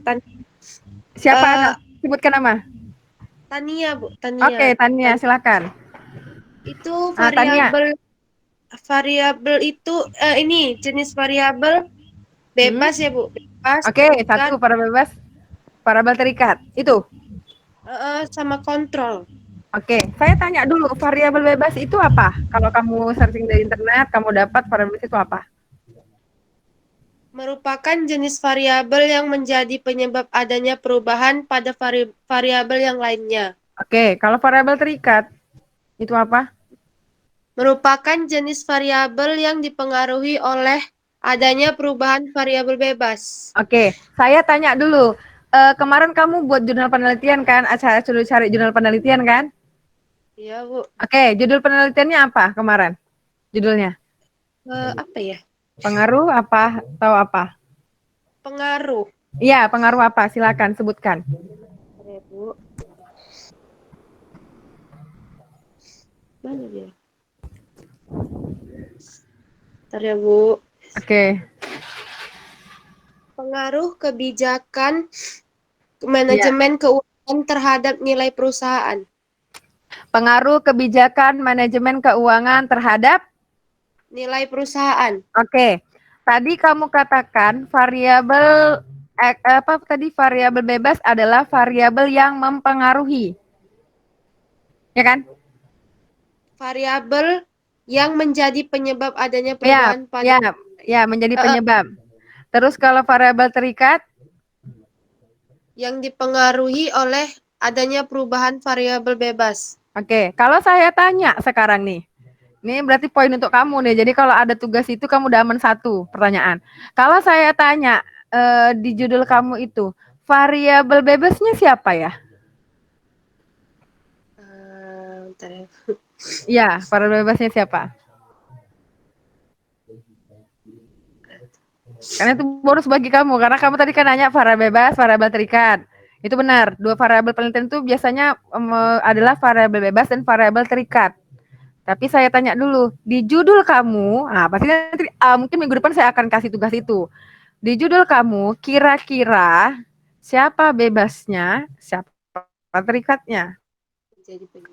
Siapa? Sebutkan nama. Tania, Bu, Tania. Oke, Tania, silakan. Itu Tania. variabel itu ini jenis variabel bebas ya, Bu. Bebas. Oke, satu variabel bebas, variabel terikat. Itu. Sama kontrol. Oke, saya tanya dulu, variabel bebas itu apa? Kalau kamu searching di internet, kamu dapat variabel bebas itu apa? Merupakan jenis variabel yang menjadi penyebab adanya perubahan pada variabel yang lainnya. Oke, kalau variabel terikat, itu apa? Merupakan jenis variabel yang dipengaruhi oleh adanya perubahan variabel bebas. Oke, saya tanya dulu. Kemarin kamu buat jurnal penelitian kan? Saya suruh cari jurnal penelitian kan? Iya, Bu. Oke, judul penelitiannya apa kemarin? Judulnya? Apa ya? Pengaruh apa? Tahu apa? Pengaruh. Iya, pengaruh apa? Silakan sebutkan. Oke, Bu. Mana dia? Bentar ya, Bu. Oke. Pengaruh kebijakan manajemen keuangan terhadap nilai perusahaan. Pengaruh kebijakan manajemen keuangan terhadap nilai perusahaan. Oke. Tadi kamu katakan variabel apa tadi variabel bebas adalah variabel yang mempengaruhi. Ya kan? Variabel yang menjadi penyebab adanya perubahan pada menjadi penyebab. Terus kalau variabel terikat yang dipengaruhi oleh adanya perubahan variabel bebas. Oke, kalau saya tanya sekarang nih. Ini berarti poin untuk kamu nih. Jadi kalau ada tugas itu kamu udah aman satu pertanyaan. Kalau saya tanya di judul kamu itu variabel bebasnya siapa ya? Bentar ya. Iya, variabel bebasnya siapa? Karena itu bonus bagi kamu, karena kamu tadi kan nanya variabel bebas, variabel terikat. Itu benar. Dua variabel penelitian itu biasanya adalah variabel bebas dan variabel terikat. Tapi saya tanya dulu, di judul kamu, pasti nanti mungkin minggu depan saya akan kasih tugas itu. Di judul kamu, kira-kira siapa bebasnya, siapa terikatnya?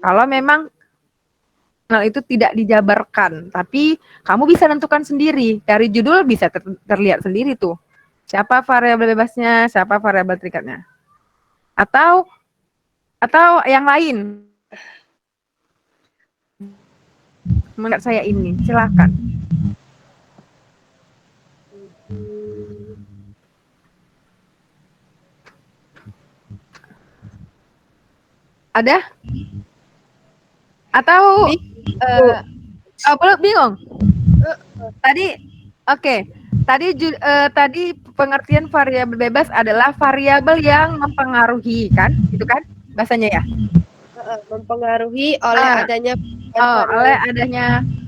Kalau memang itu tidak dijabarkan, tapi kamu bisa tentukan sendiri. Dari judul bisa terlihat sendiri tuh. Siapa variabel bebasnya, siapa variabel terikatnya. Atau yang lain. Menurut saya ini, silakan. Ada? Atau belum bingung? Tadi oke. Tadi pengertian variabel bebas adalah variabel yang mempengaruhi, kan? Itu kan bahasanya ya? Mempengaruhi oleh adanya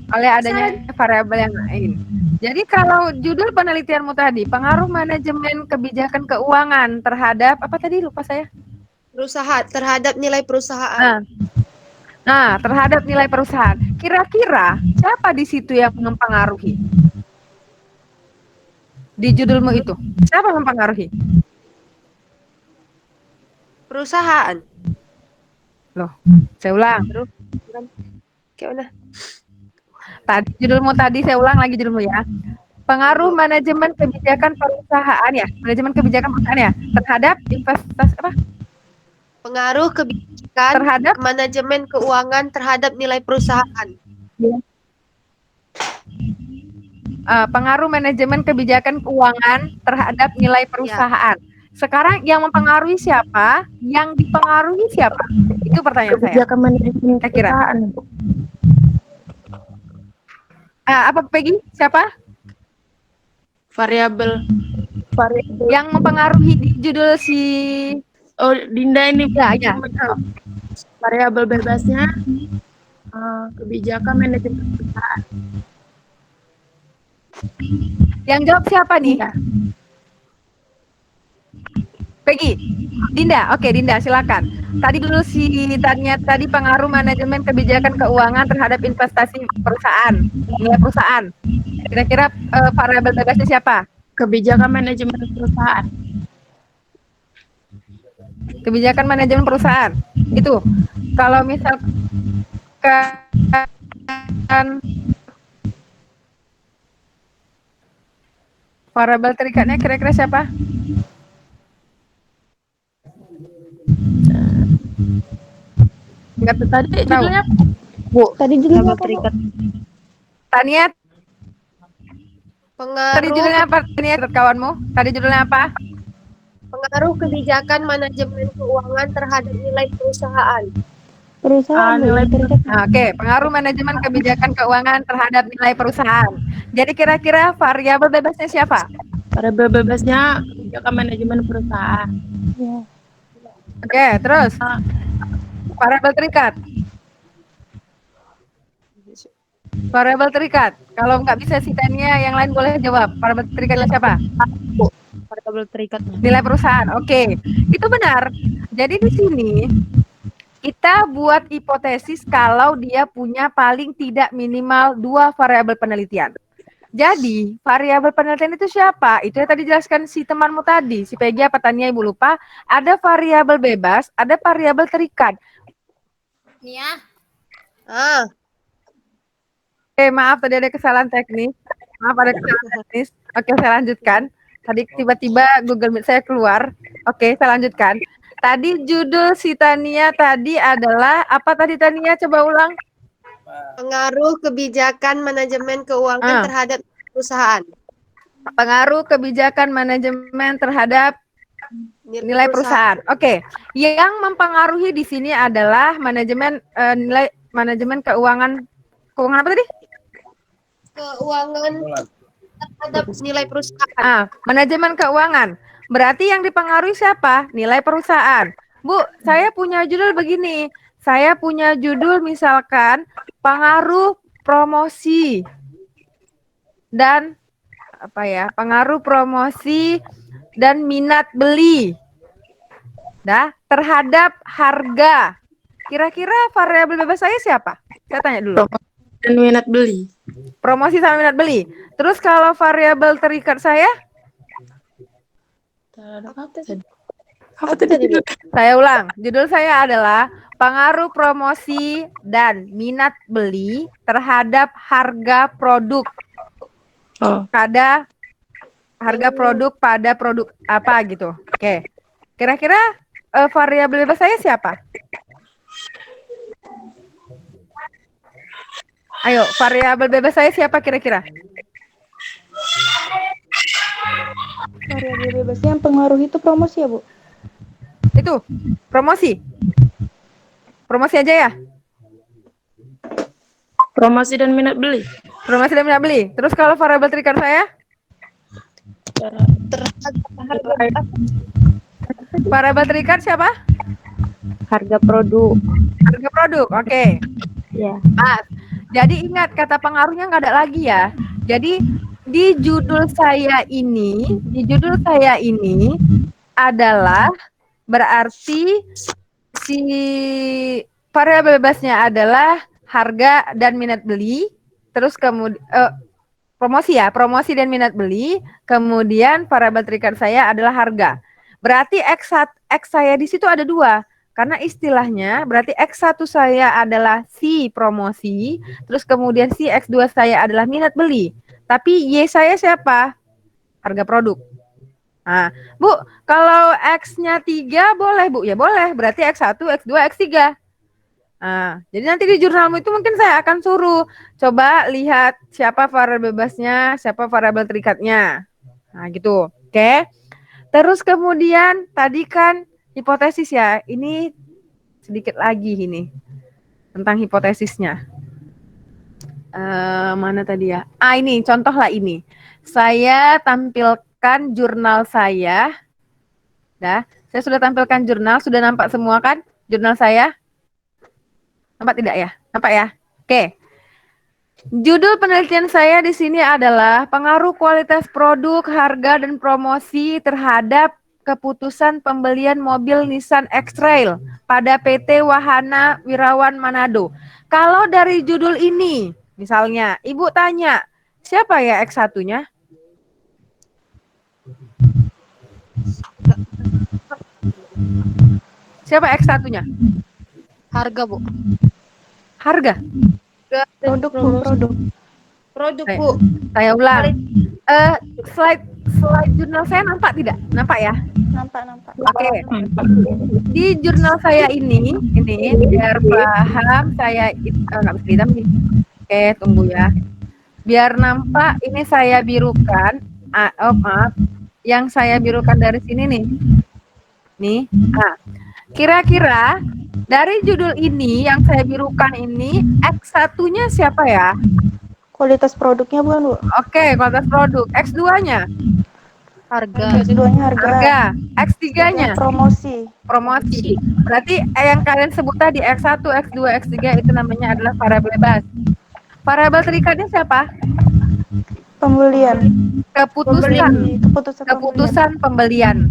oleh adanya variabel yang lain. Jadi kalau judul penelitianmu tadi, pengaruh manajemen kebijakan keuangan terhadap apa tadi, lupa saya? perusahaan, terhadap nilai perusahaan. Nah, terhadap nilai perusahaan. Kira-kira siapa di situ yang mempengaruhi? Di judulmu itu, siapa mempengaruhi? Perusahaan. Loh, saya ulang. Gimana? Tadi judulmu tadi, saya ulang lagi judulmu ya. Pengaruh manajemen kebijakan perusahaan ya, manajemen kebijakan perusahaan ya, terhadap investasi apa? Pengaruh kebijakan Terhadap manajemen keuangan terhadap nilai perusahaan. Pengaruh manajemen kebijakan keuangan terhadap nilai perusahaan. Sekarang yang mempengaruhi siapa? Yang dipengaruhi siapa? Itu pertanyaan saya. Kebijakan manajemen perusahaan, Bu. Apa Peggy? Siapa? Variabel Yang mempengaruhi di judul si Dinda ini, Bu. ya. Variabel bebasnya kebijakan manajemen perusahaan. Yang jawab siapa nih? Peggy. Dinda. Oke, Dinda silakan. Tadi dulu tadi pengaruh manajemen kebijakan keuangan terhadap investasi perusahaan, nilai perusahaan. Kira-kira variabel bebasnya siapa? Kebijakan manajemen perusahaan. Kebijakan manajemen perusahaan. Itu. Kalau misalkan variabel terikatnya kira-kira siapa? Enggak Tadi judulnya Tadi judulnya apa, Bu? Tania, tadi Pengaruh judulnya apa? Tania, kawanmu. Tadi judulnya apa? pengaruh kebijakan manajemen keuangan terhadap nilai perusahaan. Perusahaan, Bu, nilai terikat. Oke, pengaruh manajemen kebijakan keuangan terhadap nilai perusahaan. Jadi kira-kira variabel bebasnya siapa? variabel bebasnya kebijakan manajemen perusahaan. Ya. Oke, terus variabel terikat. Variabel terikat. Kalau nggak bisa si Tania, yang lain boleh jawab. Variabel terikatnya siapa? Variabel terikatnya. Nilai perusahaan. Oke, itu benar. Jadi di sini kita buat hipotesis kalau dia punya paling tidak minimal 2 variabel penelitian. Jadi variabel penelitian itu siapa? Itu yang tadi jelaskan si temanmu tadi, si Peggy apa Tania, ibu lupa. Ada variabel bebas, ada variabel terikat. Nia. Maaf tadi ada kesalahan teknis. Oke, saya lanjutkan. Tadi tiba-tiba Google Meet saya keluar. Oke, saya lanjutkan. Tadi judul si Tania tadi adalah apa tadi Tania? Coba ulang. Pengaruh kebijakan manajemen keuangan terhadap perusahaan. Pengaruh kebijakan manajemen terhadap nilai perusahaan. Oke. Yang mempengaruhi di sini adalah manajemen manajemen keuangan apa tadi? Keuangan terhadap nilai perusahaan. Manajemen keuangan. Berarti yang dipengaruhi siapa? Nilai perusahaan. Bu, saya punya judul begini. Saya punya judul misalkan pengaruh promosi dan apa ya? Pengaruh promosi dan minat beli. Dah, terhadap harga. Kira-kira variabel bebas saya siapa? Saya tanya dulu. Dan minat beli. Promosi sama minat beli. Terus kalau variabel terikat saya, Apa tadi? saya ulang. Judul saya adalah pengaruh promosi dan minat beli terhadap harga produk. Oh, Pada harga produk pada produk apa gitu. Oke. Kira-kira variabel bebas saya siapa? Ayo, variabel bebas saya siapa kira-kira? Variabel bebasnya yang pengaruh itu promosi ya, Bu? Itu, promosi. Promosi aja ya? promosi dan minat beli. Promosi dan minat beli. Terus kalau variabel terikat saya? Variabel terikat siapa? Harga produk. Harga produk, oke. Ya. Mas, jadi ingat kata pengaruhnya nggak ada lagi ya. Jadi di judul saya ini adalah berarti si variabel bebasnya adalah harga dan minat beli, terus kemudian promosi dan minat beli, kemudian variabel terikat saya adalah harga. Berarti X saya di situ ada dua. Karena istilahnya berarti X1 saya adalah si promosi, terus kemudian si X2 saya adalah minat beli. Tapi Y saya siapa? Harga produk. Nah, Bu, kalau X-nya 3 boleh, Bu? Ya boleh, berarti X1, X2, X3. Nah, jadi nanti di jurnalmu itu mungkin saya akan suruh coba lihat siapa variabel bebasnya, siapa variabel terikatnya. Nah, gitu. Oke. Terus kemudian tadi kan hipotesis ya. Ini sedikit lagi ini tentang hipotesisnya. Mana tadi ya? Ini contohlah ini. Saya tampilkan jurnal saya. Saya sudah tampilkan jurnal, sudah nampak semua kan jurnal saya? Nampak tidak ya? Nampak ya? Oke. Judul penelitian saya di sini adalah pengaruh kualitas produk, harga, dan promosi terhadap keputusan pembelian mobil Nissan X-Trail pada PT Wahana Wirawan Manado. Kalau dari judul ini, misalnya, Ibu tanya, siapa ya X1-nya? Siapa X1-nya? Harga, Bu. Harga. Produk, Bu, produk. Produk, Baik. Bu. Saya ulang. Slide jurnal saya nampak tidak? Nampak ya? Nampak. Oke. Di jurnal saya ini biar paham saya nggak bisa hitam nih. Oke, tunggu ya. Biar nampak ini saya birukan. Maaf. Yang saya birukan dari sini nih. Nih. Kira-kira dari judul ini yang saya birukan ini X1-nya siapa ya? Kualitas produknya bukan, Bu? Oke, kualitas produk. X2-nya? Harga. X2-nya harga. X3-nya? Promosi. Berarti yang kalian sebut tadi X1, X2, X3 itu namanya adalah variabel bebas. Variabel terikatnya siapa? Pembelian. Keputusan pembelian.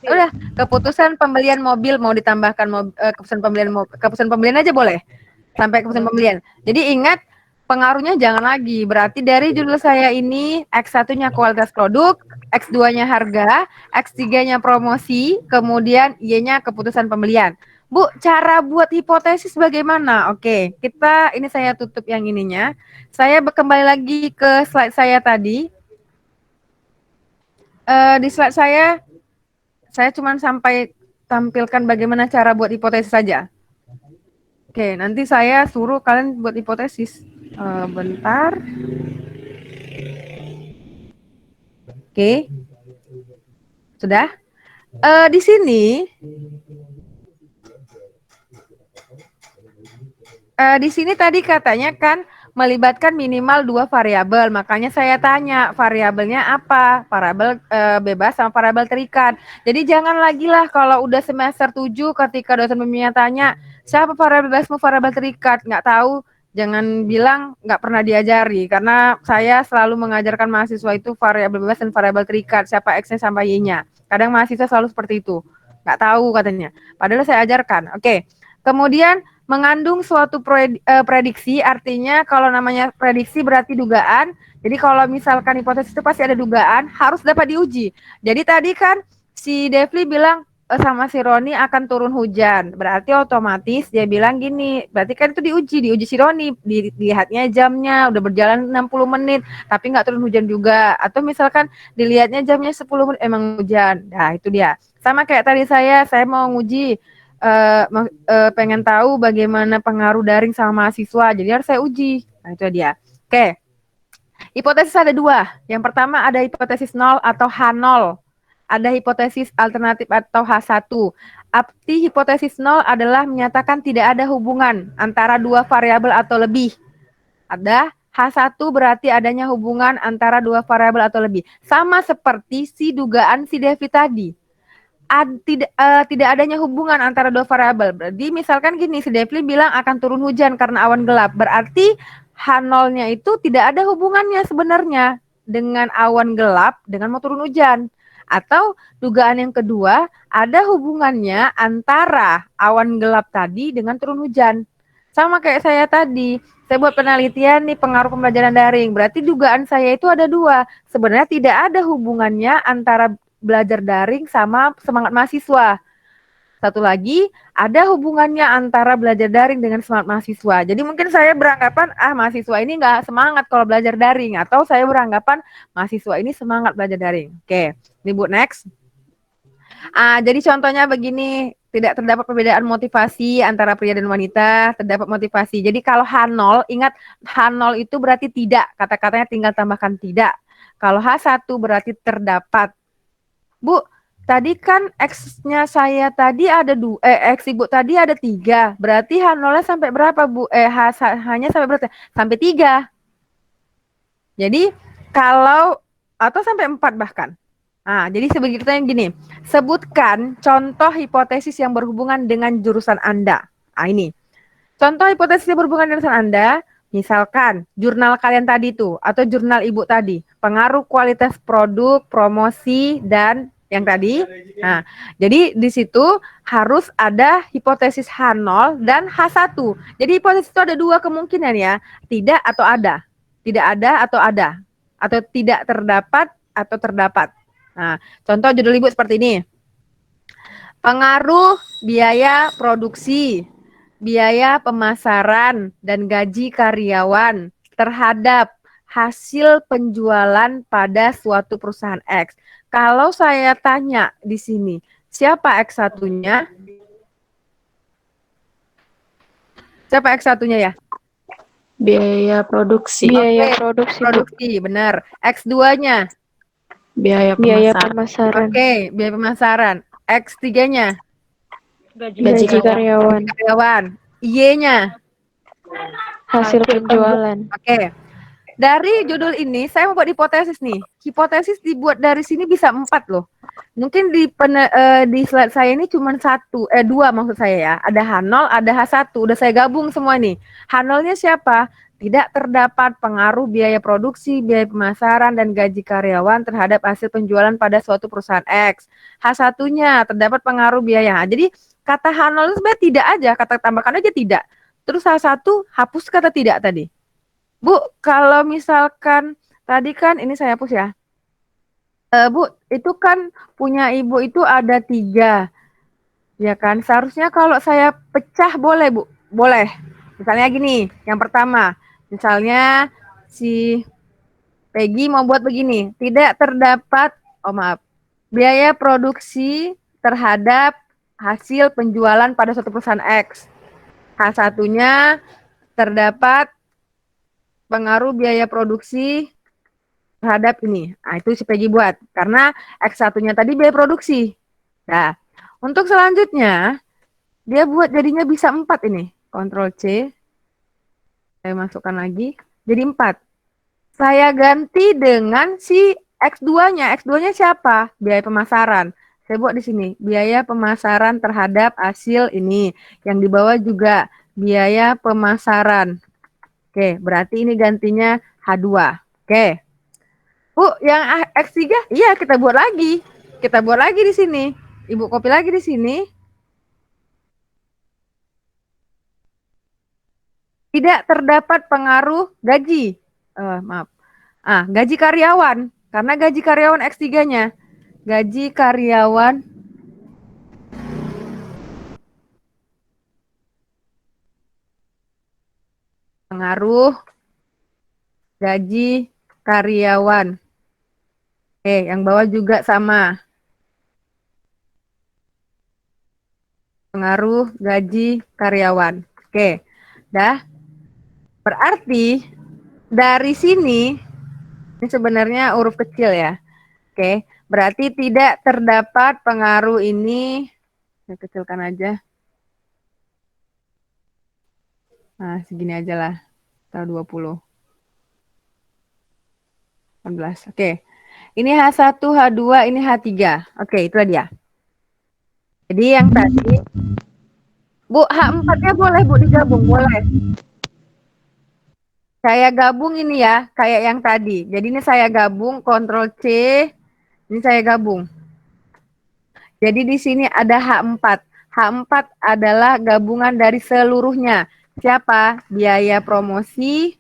Udah, keputusan pembelian mobil mau ditambahkan keputusan pembelian aja boleh. Sampai keputusan pembelian. Jadi ingat pengaruhnya jangan lagi. Berarti dari judul saya ini X1-nya kualitas produk, X2-nya harga, X3-nya promosi, kemudian Y-nya keputusan pembelian. Bu, cara buat hipotesis bagaimana? Oke, ini saya tutup yang ininya. Saya kembali lagi ke slide saya tadi. Di slide saya cuma sampai tampilkan bagaimana cara buat hipotesis saja. Oke, nanti saya suruh kalian buat hipotesis. Bentar. Oke. Sudah? Di sini tadi katanya kan melibatkan minimal 2 variabel. Makanya saya tanya variabelnya apa? Variabel bebas sama variabel terikat. Jadi jangan lagi lah kalau udah semester 7 ketika dosen pembimbingnya tanya, siapa variabel bebas mau variabel terikat? Nggak tahu, Jangan bilang nggak pernah diajari, karena saya selalu mengajarkan mahasiswa itu variabel bebas dan variabel terikat, siapa X-nya sama Y-nya. Kadang mahasiswa selalu seperti itu, nggak tahu katanya. Padahal saya ajarkan. Oke. Kemudian mengandung suatu prediksi, artinya kalau namanya prediksi berarti dugaan. Jadi kalau misalkan hipotesis itu pasti ada dugaan, harus dapat diuji. Jadi tadi kan si Devli bilang sama si Roni akan turun hujan. Berarti otomatis dia bilang gini, berarti kan itu diuji si Roni, dilihatnya jamnya udah berjalan 60 menit, tapi nggak turun hujan juga. Atau misalkan dilihatnya jamnya 10 menit emang hujan. Nah, itu dia. Sama kayak tadi saya mau nguji pengen tahu bagaimana pengaruh daring sama mahasiswa, jadi harus saya uji. Nah, itu dia. Oke. Hipotesis ada dua. Yang pertama ada hipotesis 0 atau H0. Ada hipotesis alternatif atau H1. Arti hipotesis 0 adalah menyatakan tidak ada hubungan antara dua variabel atau lebih. Ada H1 berarti adanya hubungan antara dua variabel atau lebih. Sama seperti si dugaan si Devi tadi. Tidak adanya hubungan antara dua variabel. Berarti misalkan gini, si Devi bilang akan turun hujan karena awan gelap. Berarti H0-nya itu tidak ada hubungannya sebenarnya dengan awan gelap dengan mau turun hujan. Atau dugaan yang kedua, ada hubungannya antara awan gelap tadi dengan turun hujan. Sama kayak saya tadi, saya buat penelitian nih pengaruh pembelajaran daring. Berarti dugaan saya itu ada dua. Sebenarnya tidak ada hubungannya antara belajar daring sama semangat mahasiswa. Satu lagi, ada hubungannya antara belajar daring dengan semangat mahasiswa. Jadi mungkin saya beranggapan, mahasiswa ini nggak semangat kalau belajar daring. Atau saya beranggapan, mahasiswa ini semangat belajar daring. Oke, ini Bu, next. Jadi contohnya begini, tidak terdapat perbedaan motivasi antara pria dan wanita, terdapat motivasi. Jadi kalau H0, ingat H0 itu berarti tidak, kata-katanya tinggal tambahkan tidak. Kalau H1 berarti terdapat. Bu, tadi kan X-nya saya tadi ada X Ibu tadi ada 3. Berarti H0-nya sampai berapa, Bu? H-nya sampai berapa? Sampai 3. Jadi kalau atau sampai 4 bahkan. Jadi sebegitunya gini. Sebutkan contoh hipotesis yang berhubungan dengan jurusan Anda. Ini. Contoh hipotesis yang berhubungan dengan jurusan Anda, misalkan jurnal kalian tadi tuh atau jurnal Ibu tadi, pengaruh kualitas produk, promosi dan yang tadi. Nah, jadi di situ harus ada hipotesis H0 dan H1. Jadi hipotesis itu ada dua kemungkinan ya, tidak atau ada. Tidak ada atau ada. Atau tidak terdapat atau terdapat. Nah, contoh judul Ibu seperti ini. Pengaruh biaya produksi, biaya pemasaran, dan gaji karyawan terhadap hasil penjualan pada suatu perusahaan X. Kalau saya tanya di sini, siapa X1-nya? Siapa X1-nya ya? Biaya produksi. Biaya Produksi, benar. X2-nya? Biaya pemasaran. Oke, biaya pemasaran. X3-nya? Gaji karyawan. Y-nya? Hasil penjualan. Oke. Dari judul ini, saya mau buat hipotesis nih. Hipotesis dibuat dari sini bisa 4 loh. Mungkin di slide saya ini cuma 2 maksud saya ya. Ada H0, ada H1. Udah saya gabung semua nih. H0-nya siapa? Tidak terdapat pengaruh biaya produksi, biaya pemasaran, dan gaji karyawan terhadap hasil penjualan pada suatu perusahaan X. H1-nya terdapat pengaruh biaya. Jadi kata H0 itu sebenarnya tidak aja, kata tambahkan aja tidak. Terus H1 hapus kata tidak tadi. Bu, kalau misalkan tadi kan ini saya hapus ya. Bu, itu kan punya Ibu itu ada 3. Ya kan? Seharusnya kalau saya pecah boleh, Bu? Boleh. Misalnya gini, yang pertama. Misalnya si Peggy mau buat begini. Tidak terdapat, biaya produksi terhadap hasil penjualan pada suatu perusahaan X. H1-nya terdapat pengaruh biaya produksi terhadap ini. Itu si Peggy buat. Karena X1-nya tadi biaya produksi. Nah, untuk selanjutnya, dia buat jadinya bisa 4 ini. Ctrl C. Saya masukkan lagi. Jadi 4. Saya ganti dengan si X2-nya. X2-nya siapa? Biaya pemasaran. Saya buat di sini. Biaya pemasaran terhadap hasil ini. Yang di bawah juga biaya pemasaran. Oke, berarti ini gantinya H2. Oke. Bu, yang X3, iya kita buat lagi. Kita buat lagi di sini. Ibu copy lagi di sini. Tidak terdapat pengaruh gaji. Maaf. Gaji karyawan. Karena gaji karyawan X3-nya. Gaji karyawan pengaruh gaji karyawan. Oke, yang bawah juga sama. Pengaruh gaji karyawan. Oke, dah. Berarti dari sini, ini sebenarnya huruf kecil ya. Oke, berarti tidak terdapat pengaruh ini. Saya kecilkan aja. Nah, segini aja lah. Tahu 20. 18. Oke. Ini H1, H2, ini H3. Oke, itulah dia. Jadi yang tadi, Bu, H4-nya boleh, Bu, digabung. Boleh. Saya gabung ini ya, kayak yang tadi. Jadi ini saya gabung, Ctrl C. Ini saya gabung. Jadi di sini ada H4. H4 adalah gabungan dari seluruhnya. Siapa? Biaya promosi,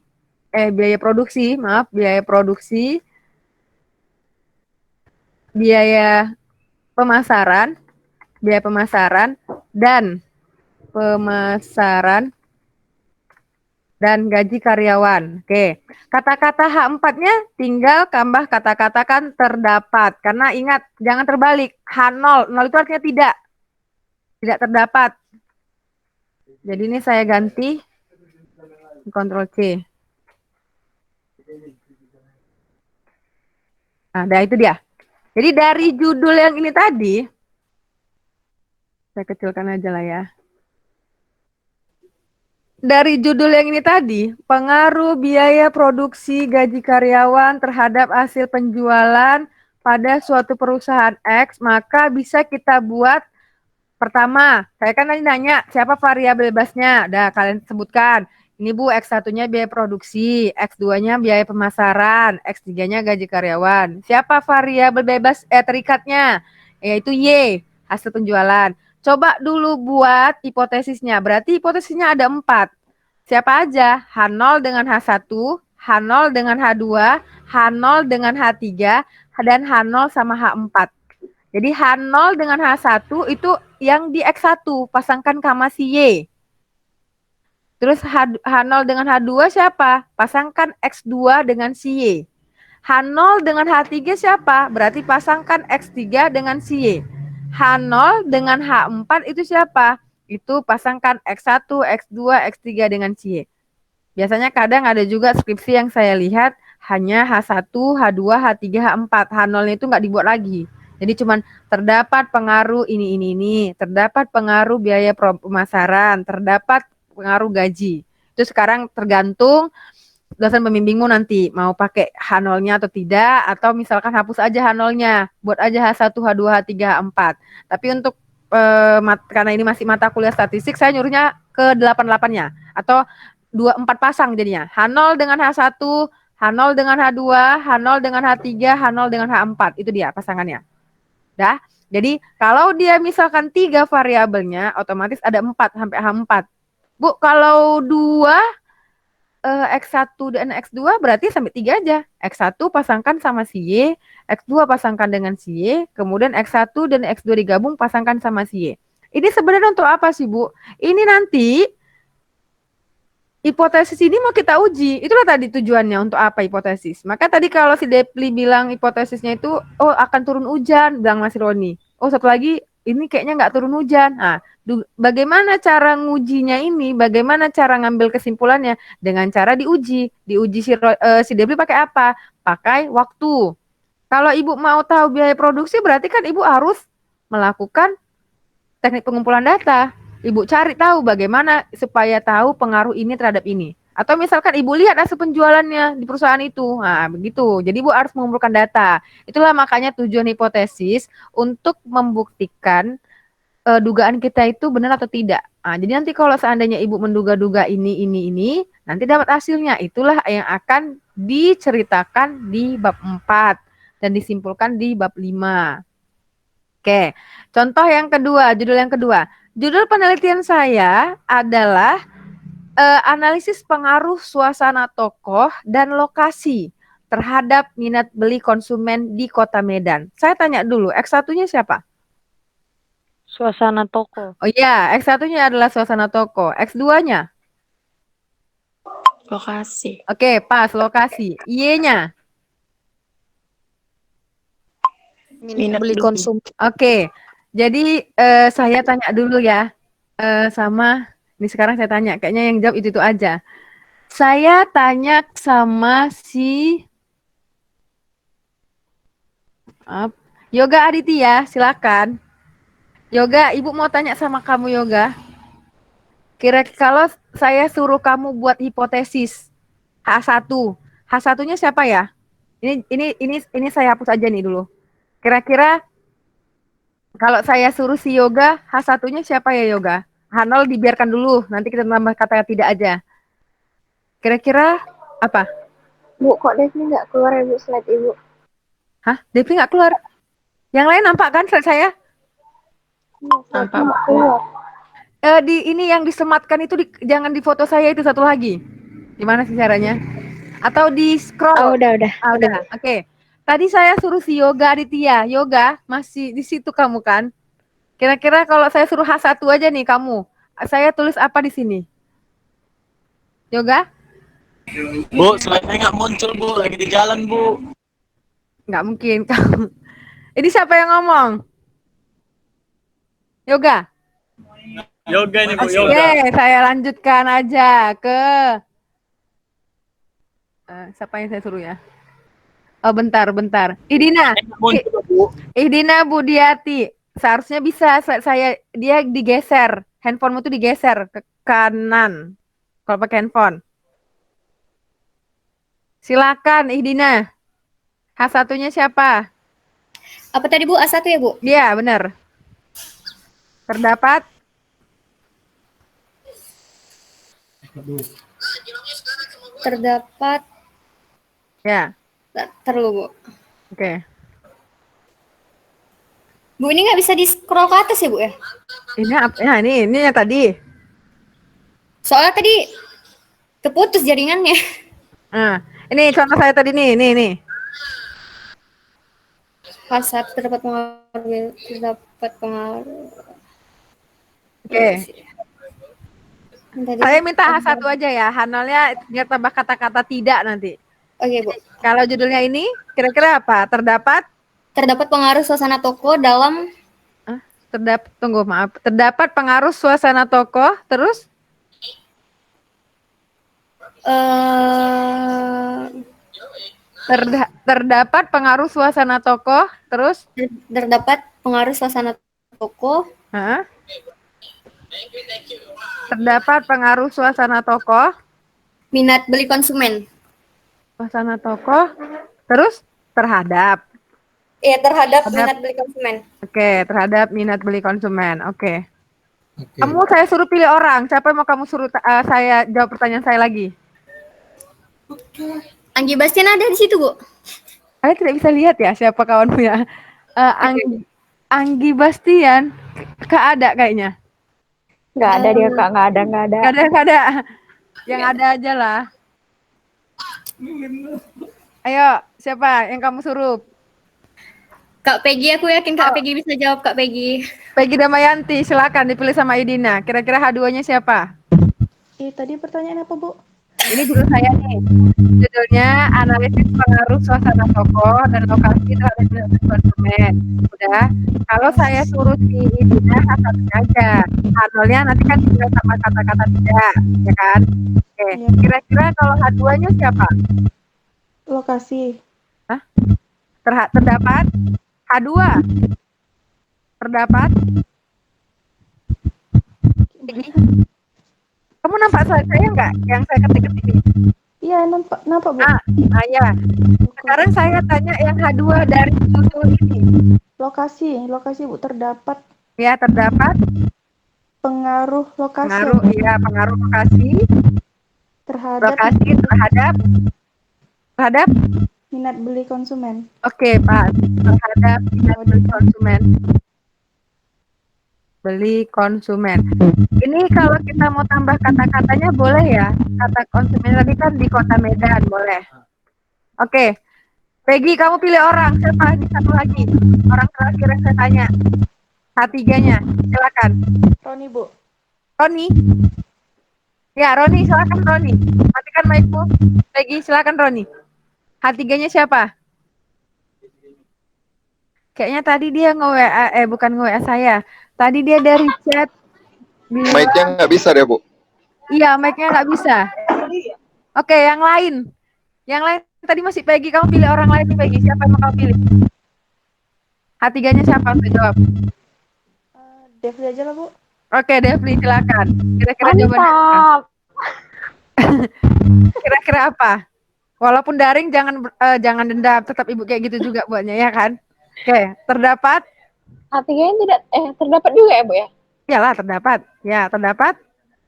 biaya produksi, maaf, biaya produksi, biaya pemasaran, dan gaji karyawan. Oke, kata-kata H4-nya tinggal tambah kata-kata kan terdapat. Karena ingat, jangan terbalik. H0, 0 itu artinya tidak terdapat. Jadi ini saya ganti, Ctrl C. Nah, itu dia. Jadi dari judul yang ini tadi, saya kecilkan aja lah ya. Dari judul yang ini tadi, pengaruh biaya produksi gaji karyawan terhadap hasil penjualan pada suatu perusahaan X, maka bisa kita buat pertama, saya kan tadi nanya siapa variabel bebasnya. Dah kalian sebutkan. Ini Bu, X1-nya biaya produksi, X2-nya biaya pemasaran, X3-nya gaji karyawan. Siapa variabel bebas terikatnya? Yaitu Y, hasil penjualan. Coba dulu buat hipotesisnya. Berarti hipotesisnya ada 4. Siapa aja? H0 dengan H1, H0 dengan H2, H0 dengan H3, dan H0 sama H4. Jadi H0 dengan H1 itu yang di X1, pasangkan koma si Y. Terus H0 dengan H2 siapa? Pasangkan X2 dengan si Y. H0 dengan H3 siapa? Berarti pasangkan X3 dengan si Y. H0 dengan H4 itu siapa? Itu pasangkan X1, X2, X3 dengan si Y. Biasanya kadang ada juga skripsi yang saya lihat hanya H1, H2, H3, H4. H0 itu nggak dibuat lagi. Jadi cuman terdapat pengaruh ini. Terdapat pengaruh biaya pemasaran, terdapat pengaruh gaji. Itu sekarang tergantung dosen pembimbingmu nanti mau pakai H0-nya atau tidak, atau misalkan hapus aja H0-nya, buat aja H1, H2, H3, H4. Tapi untuk karena ini masih mata kuliah statistik, saya nyuruhnya ke 88-nya atau 4 pasang jadinya. H0 dengan H1, H0 dengan H2, H0 dengan H3, H0 dengan H4. Itu dia pasangannya. Dah. Jadi kalau dia misalkan 3 variabelnya, otomatis ada 4 sampai H4. Bu, kalau 2 X1 dan X2 berarti sampai 3 aja. X1 pasangkan sama si Y, X2 pasangkan dengan si Y, kemudian X1 dan X2 digabung pasangkan sama si Y. Ini sebenarnya untuk apa sih, Bu? Ini nanti hipotesis ini mau kita uji. Itulah tadi tujuannya, untuk apa hipotesis. Maka tadi kalau si Depli bilang hipotesisnya itu, oh akan turun hujan, bilang Mas Roni. Oh satu lagi, ini kayaknya nggak turun hujan. Nah, bagaimana cara ngujinya ini? Bagaimana cara ngambil kesimpulannya? Dengan cara diuji. Diuji si Depli pakai apa? Pakai waktu. Kalau Ibu mau tahu biaya produksi, berarti kan Ibu harus melakukan teknik pengumpulan data. Ibu cari tahu bagaimana supaya tahu pengaruh ini terhadap ini. Atau misalkan Ibu lihat hasil penjualannya di perusahaan itu. Nah, begitu. Jadi Ibu harus mengumpulkan data. Itulah makanya tujuan hipotesis untuk membuktikan dugaan kita itu benar atau tidak. Nah, jadi nanti kalau seandainya Ibu menduga-duga ini, nanti dapat hasilnya. Itulah yang akan diceritakan di bab 4 dan disimpulkan di bab 5. Oke, contoh yang kedua, judul yang kedua. Judul penelitian saya adalah analisis pengaruh suasana tokoh dan lokasi terhadap minat beli konsumen di Kota Medan. Saya tanya dulu, X1-nya siapa? Suasana toko. Oh iya, X1-nya adalah suasana toko. X2-nya? Lokasi. Oke, pas, lokasi. Y-nya? Minat Beli beli. konsum. Oke, jadi saya tanya dulu ya, sama, ini sekarang saya tanya, kayaknya yang jawab itu aja. Saya tanya sama si Yoga Aditya, silakan. Yoga, Ibu mau tanya sama kamu Yoga. Kira-kira kalau saya suruh kamu buat hipotesis H1, H1-nya siapa ya? Ini saya hapus aja nih dulu. Kira-kira kalau saya suruh si Yoga, H1-nya siapa ya Yoga? H0 dibiarkan dulu, nanti kita tambah kata tidak aja. Kira-kira apa? Bu, kok Devi nggak keluar ya Bu slide Ibu? Hah? Devi nggak keluar? Yang lain nampak kan slide saya? Nampak, Nggak keluar. Ini yang disematkan itu jangan di foto saya itu satu lagi. Gimana sih caranya? Atau di scroll? Oh, udah. Udah. Oke. Tadi saya suruh si Yoga Aditya. Yoga, masih di situ kamu kan? Kira-kira kalau saya suruh H1 aja nih kamu, saya tulis apa di sini? Yoga? Bu, slide-nya nggak muncul, Bu. Lagi di jalan, Bu. Nggak mungkin kamu. Ini siapa yang ngomong? Yoga? Yoga nih, Bu. Oke, Yoga. saya lanjutkan aja ke siapa yang saya suruh ya? Oh, bentar. Idina. Nggak muncul, Bu. Idina Budiati. Seharusnya bisa dia digeser. Handphonemu tuh digeser ke kanan. Kalau pakai handphone. Silakan Idina. H1-nya siapa? Apa tadi Bu? A1 ya Bu? Iya, benar. Terdapat Terdapat, ya. ntar dulu Bu. Oke. Bu, ini nggak bisa di scroll ke atas ya Bu ya? Ini apa? Nah, ini yang tadi. Soalnya tadi keputus jaringannya. Nah, ini contoh saya tadi nih. H1 terdapat pengaruh. Oke. Tadi- Saya minta H1 aja ya. H0-nya biar tambah kata-kata tidak nanti. Oke Bu. Kalau judulnya ini kira-kira apa? Terdapat pengaruh suasana toko dalam Terdapat pengaruh suasana tokoh, terus terdapat pengaruh suasana tokoh, terus terdapat pengaruh suasana toko Hah? Terdapat pengaruh suasana tokoh, minat beli konsumen. suasana tokoh, terus terhadap. Iya, terhadap minat beli konsumen. Oke, terhadap minat beli konsumen. Oke. Kamu saya suruh pilih orang. Siapa yang mau kamu suruh saya jawab pertanyaan saya lagi? Anggi Bastian ada di situ Bu. Saya tidak bisa lihat ya siapa kawanmu ya. Anggi Bastian, Kak ada kayaknya. Nggak ada dia Kak, nggak ada. Nggak ada. Yang ada aja lah. Ayo, siapa yang kamu suruh? Kak Peggy, aku yakin Kak Peggy bisa jawab Kak Peggy. Peggy Damayanti, silakan dipilih sama Idina. Kira-kira H2-nya siapa? Tadi pertanyaan apa Bu? Ini judul saya nih. Judulnya analisis pengaruh suasana tokoh dan lokasi terhadap minat beli konsumen. Udah. Kalau saya suruh si Idina H1 aja. H0-nya nanti kan tinggal sama kata-kata tidak, ya kan? Oke. Iya. Kira-kira kalau H2-nya siapa? Lokasi. Terdapat H2. Terdapat. Kamu nampak slide saya nggak? Yang saya ketik-ketik ini? Iya, nampak Bu. Ya. Sekarang saya tanya yang H2 dari judul ini. Lokasi Bu terdapat Ya, terdapat Pengaruh lokasi pengaruh, ya, pengaruh lokasi terhadap terhadap minat beli konsumen. oke, Pak, terhadap minat beli konsumen. Ini kalau kita mau tambah kata-katanya boleh ya. Kata konsumen tadi kan di Kota Medan, boleh. Oke. Peggy, kamu pilih orang. Siapa lagi? Satu lagi. Orang terakhir yang saya tanya. H3-nya. Silakan. Roni, Bu. Roni. Ya, Roni, silakan Roni. Matikan mic-mu. Peggy, silakan Roni. H3-nya siapa? Kayaknya tadi dia nge-WA, bukan nge-WA saya. Tadi dia dari chat. Mic-nya nggak bisa deh, Bu. Iya, mic-nya nggak bisa. Oke, yang lain. Yang lain tadi masih Peggy. Kamu pilih orang lain nih, Peggy. Siapa yang mau kamu pilih? H3-nya siapa? Untuk jawab. Devli aja lah, Bu. Oke, Devli, silakan. Kira-kira jawabannya apa? Kira-kira apa? Walaupun daring jangan dendam, tetap Ibu kayak gitu juga buatnya ya kan? Oke, terdapat? A3-nya tidak terdapat juga ya, Bu ya? Iyalah, terdapat. Ya, terdapat.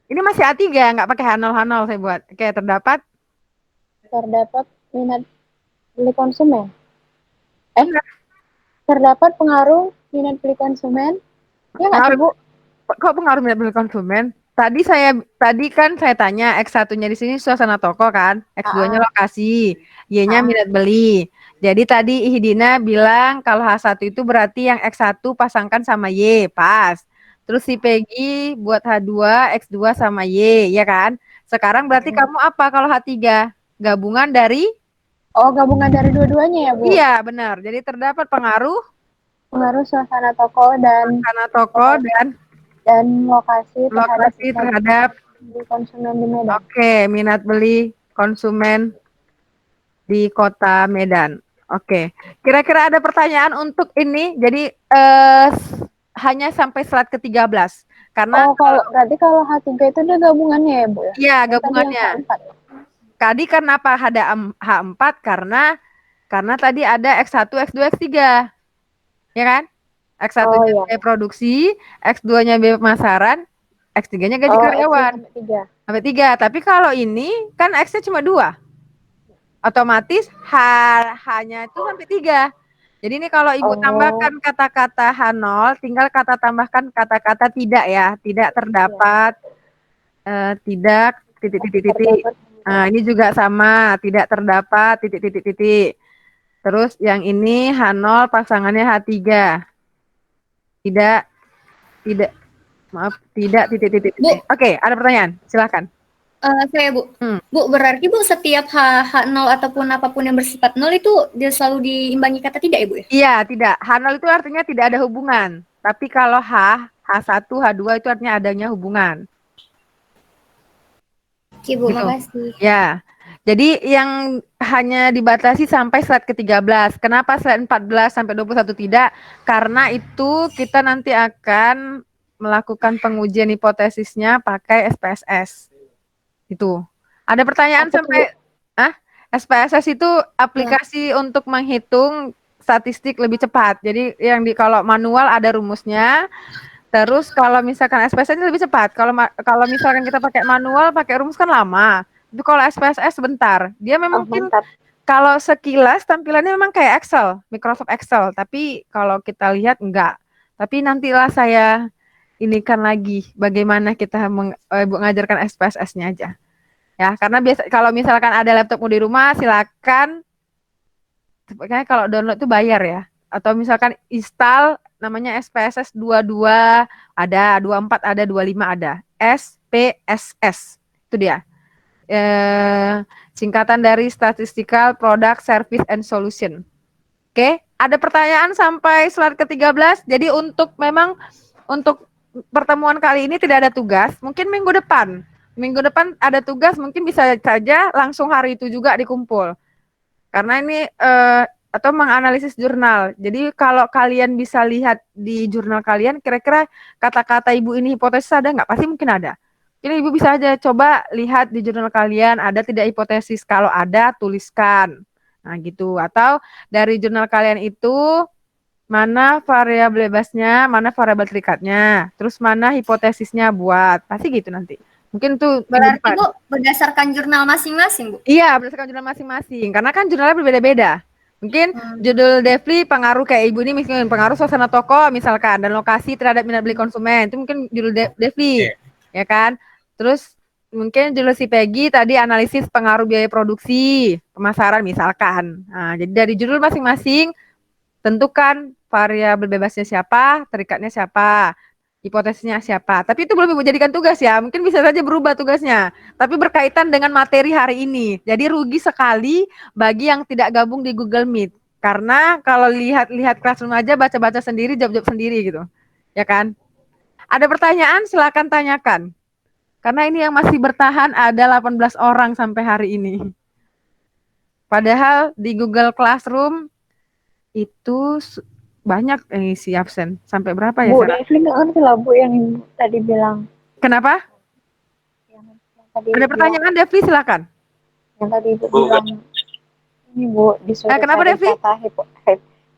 Ini masih A3, nggak pakai H0 saya buat. Oke, terdapat. Terdapat minat beli konsumen. Terdapat pengaruh minat beli konsumen. Ya nggak sih, Bu? Kok pengaruh minat beli konsumen? Tadi kan saya tanya X1-nya di sini suasana toko kan, X2-nya lokasi, Y-nya minat beli. Jadi tadi Ihdina bilang kalau H1 itu berarti yang X1 pasangkan sama Y, pas. Terus si Peggy buat H2, X2 sama Y, ya kan? Sekarang berarti kamu apa kalau H3? Gabungan dari? Oh, gabungan dari dua-duanya ya, Bu? Iya, benar. Jadi terdapat pengaruh Suasana toko dan lokasi terhadap beli konsumen di Medan. Oke, minat beli konsumen di Kota Medan. Oke. Kira-kira ada pertanyaan untuk ini? Jadi hanya sampai slide ke-13. Karena berarti kalau H3 itu ada gabungannya ya, Bu ya? Iya, gabungannya. Tadi kenapa ada H4? Karena tadi ada X1, X2, X3. Ya kan? X1-nya biaya produksi, X2-nya biaya pemasaran, X3-nya gaji karyawan. Sampai 3. Tapi kalau ini kan X-nya cuma 2. Otomatis H-nya itu sampai 3. Jadi ini kalau Ibu tambahkan kata-kata H0, tinggal tambahkan kata-kata tidak ya. Tidak terdapat, tidak, titik. Nah, ini juga sama, tidak terdapat, titik. Terus yang ini H0 pasangannya H3. Tidak, titik. Bu. Oke, ada pertanyaan, silakan. Saya Bu. Bu, berarti Bu setiap H0 ataupun apapun yang bersifat 0 itu dia selalu diimbangi kata tidak ya Bu ya? Iya, tidak. H0 itu artinya tidak ada hubungan. Tapi kalau H1, H2 itu artinya adanya hubungan. Oke Bu, Gitu. makasih. Ya. Jadi yang hanya dibatasi sampai slide ke-13. Kenapa slide 14 sampai 21 tidak? Karena itu kita nanti akan melakukan pengujian hipotesisnya pakai SPSS. Itu. Ada pertanyaan sampai SPSS itu aplikasi untuk menghitung statistik lebih cepat. Jadi yang kalau manual ada rumusnya. Terus kalau misalkan SPSS ini lebih cepat. Kalau misalkan kita pakai manual, pakai rumus kan lama. Tapi kalau SPSS sebentar. Dia memang mungkin kalau sekilas tampilannya memang kayak Excel, Microsoft Excel. Tapi kalau kita lihat enggak. Tapi nantilah saya inikan lagi bagaimana kita mengajarkan SPSS-nya aja. Ya, karena kalau misalkan ada laptopmu di rumah silakan. Kayaknya kalau download itu bayar ya. Atau misalkan install namanya SPSS 22 ada, 24 ada, 25 ada. SPSS. Itu dia. Singkatan dari Statistical Product Service and Solution. Oke, ada pertanyaan sampai slide ke-13. Jadi untuk pertemuan kali ini tidak ada tugas, mungkin minggu depan ada tugas, mungkin bisa saja langsung hari itu juga dikumpul. Karena ini atau menganalisis jurnal. Jadi kalau kalian bisa lihat di jurnal kalian, kira-kira kata-kata Ibu ini hipotesis ada nggak? Pasti mungkin ada. Jadi Ibu bisa aja coba lihat di jurnal kalian ada tidak hipotesis. Kalau ada, tuliskan. Nah gitu. Atau dari jurnal kalian itu mana variabel bebasnya, mana variabel terikatnya, terus mana hipotesisnya buat. Pasti gitu nanti. Mungkin tuh minggu Berarti depan. Bu berdasarkan jurnal masing-masing, Bu. Iya, berdasarkan jurnal masing-masing. Karena kan jurnalnya berbeda-beda. Mungkin judul Devli pengaruh kayak ibu ini misalnya pengaruh suasana toko misalkan dan lokasi terhadap minat beli konsumen. Itu mungkin judul Devli. Ya kan? Terus mungkin judul si Peggy tadi analisis pengaruh biaya produksi, pemasaran misalkan. Nah, jadi dari judul masing-masing tentukan variabel bebasnya siapa, terikatnya siapa, hipotesisnya siapa. Tapi itu belum ibu jadikan tugas ya. Mungkin bisa saja berubah tugasnya. Tapi berkaitan dengan materi hari ini. Jadi rugi sekali bagi yang tidak gabung di Google Meet. Karena kalau lihat Classroom aja baca-baca sendiri, jawab-jawab sendiri gitu. Ya kan? Ada pertanyaan silakan tanyakan. Karena ini yang masih bertahan ada 18 orang sampai hari ini. Padahal di Google Classroom itu banyak yang isi absen. Sampai berapa ya? Bu, Devli nggak ngerti lah Bu yang Ibu tadi bilang. Kenapa? Yang tadi Ada pertanyaan Devli silakan. Yang tadi Ibu bilang ini Bu disuruh kenapa, cari Devli? kata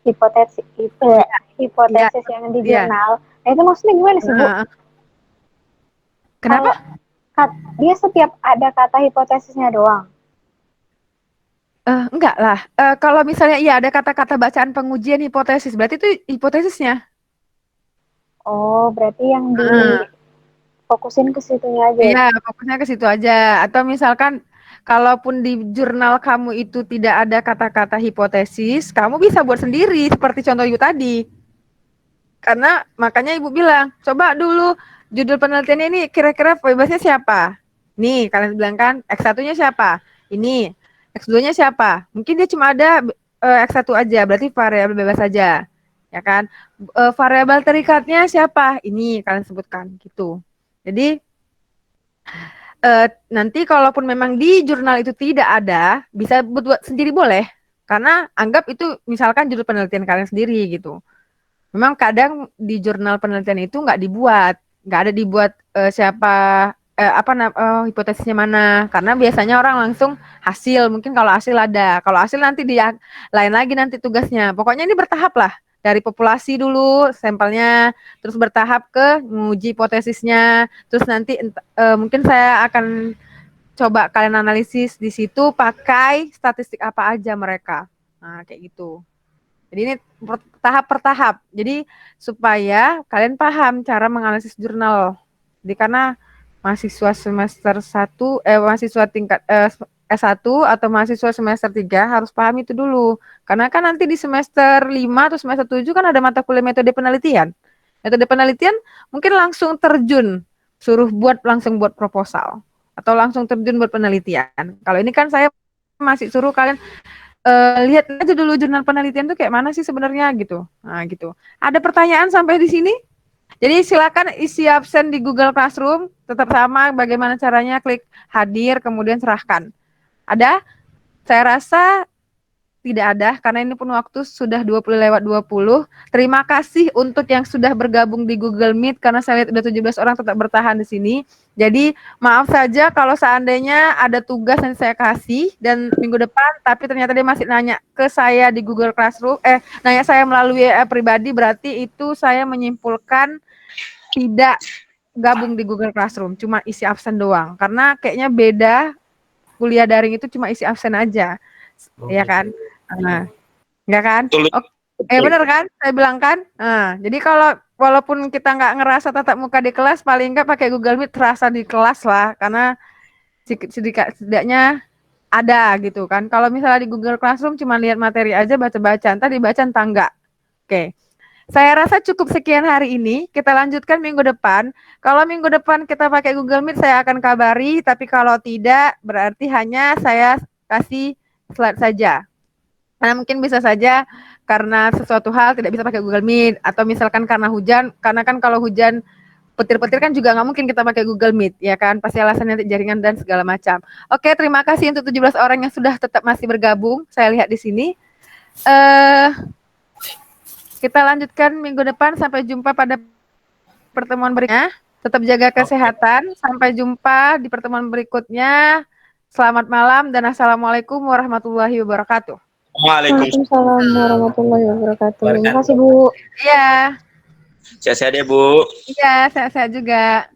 hipotesis yang di Iya. jurnal. Nah, itu maksudnya gimana sih Bu? Kenapa? Dia setiap ada kata hipotesisnya doang. Enggak lah. Kalau misalnya iya ada kata-kata bacaan pengujian hipotesis, berarti itu hipotesisnya. Oh, berarti yang difokusin ke situnya aja. Iya, fokusnya ke situ aja. Atau misalkan kalaupun di jurnal kamu itu tidak ada kata-kata hipotesis, kamu bisa buat sendiri seperti contoh ibu tadi. Karena makanya ibu bilang, coba dulu judul penelitiannya ini kira-kira bebasnya siapa? Nih, kalian bilang kan X1-nya siapa? Ini. X2-nya siapa? Mungkin dia cuma ada X1 aja, berarti variabel bebas saja. Ya kan? Variabel terikatnya siapa? Ini kalian sebutkan gitu. Jadi nanti kalaupun memang di jurnal itu tidak ada, bisa buat sendiri boleh. Karena anggap itu misalkan judul penelitian kalian sendiri gitu. Memang kadang di jurnal penelitian itu nggak ada dibuat siapa hipotesisnya mana, karena biasanya orang langsung hasil, mungkin kalau hasil ada, kalau hasil nanti dia lain lagi nanti tugasnya. Pokoknya ini bertahap lah, dari populasi dulu sampelnya, terus bertahap ke menguji hipotesisnya, terus nanti mungkin saya akan coba kalian analisis di situ pakai statistik apa aja mereka. Nah, kayak gitu. Jadi ini tahap per tahap. Jadi supaya kalian paham cara menganalisis jurnal. Jadi karena mahasiswa semester 1, mahasiswa tingkat S1 atau mahasiswa semester 3 harus paham itu dulu. Karena kan nanti di semester 5 atau semester 7 kan ada mata kuliah metode penelitian. Metode penelitian mungkin langsung terjun, langsung buat proposal. Atau langsung terjun buat penelitian. Kalau ini kan saya masih suruh kalian lihat aja dulu jurnal penelitian tuh kayak mana sih sebenarnya gitu. Nah, gitu. Ada pertanyaan sampai di sini? Jadi silakan isi absen di Google Classroom, tetap sama bagaimana caranya, klik hadir kemudian serahkan. Ada? Saya rasa tidak ada karena ini pun waktu sudah 20:20. Terima kasih untuk yang sudah bergabung di Google Meet karena saya lihat udah 17 orang tetap bertahan di sini. Jadi maaf saja kalau seandainya ada tugas yang saya kasih dan minggu depan tapi ternyata dia masih nanya ke saya di Google Classroom, nanya saya melalui pribadi, berarti itu saya menyimpulkan tidak gabung di Google Classroom, cuma isi absen doang. Karena kayaknya beda, kuliah daring itu cuma isi absen aja. Ya kan? Nah, enggak kan? Bener kan? Saya bilang kan? Nah, jadi kalau walaupun kita nggak ngerasa tatap muka di kelas, paling nggak pakai Google Meet terasa di kelas lah, karena setidaknya ada gitu kan. Kalau misalnya di Google Classroom cuma lihat materi aja, baca-baca, entah dibaca entah enggak. Oke. Saya rasa cukup sekian hari ini. Kita lanjutkan minggu depan. Kalau minggu depan kita pakai Google Meet, saya akan kabari. Tapi kalau tidak, berarti hanya saya kasih slide saja. Karena mungkin bisa saja karena sesuatu hal tidak bisa pakai Google Meet. Atau misalkan karena hujan. Karena kan kalau hujan petir-petir kan juga nggak mungkin kita pakai Google Meet. Ya kan, pasti alasannya jaringan dan segala macam. Oke, terima kasih untuk 17 orang yang sudah tetap masih bergabung. Saya lihat di sini. Kita lanjutkan minggu depan. Sampai jumpa pada pertemuan berikutnya. Tetap jaga kesehatan. Sampai jumpa di pertemuan berikutnya. Selamat malam dan assalamualaikum warahmatullahi wabarakatuh. Waalaikumsalam. Waalaikumsalam warahmatullahi wabarakatuh. Terima Wabarakatuh. kasih Bu. Iya, Sehat-sehat ya, Bu. iya, sehat-sehat juga.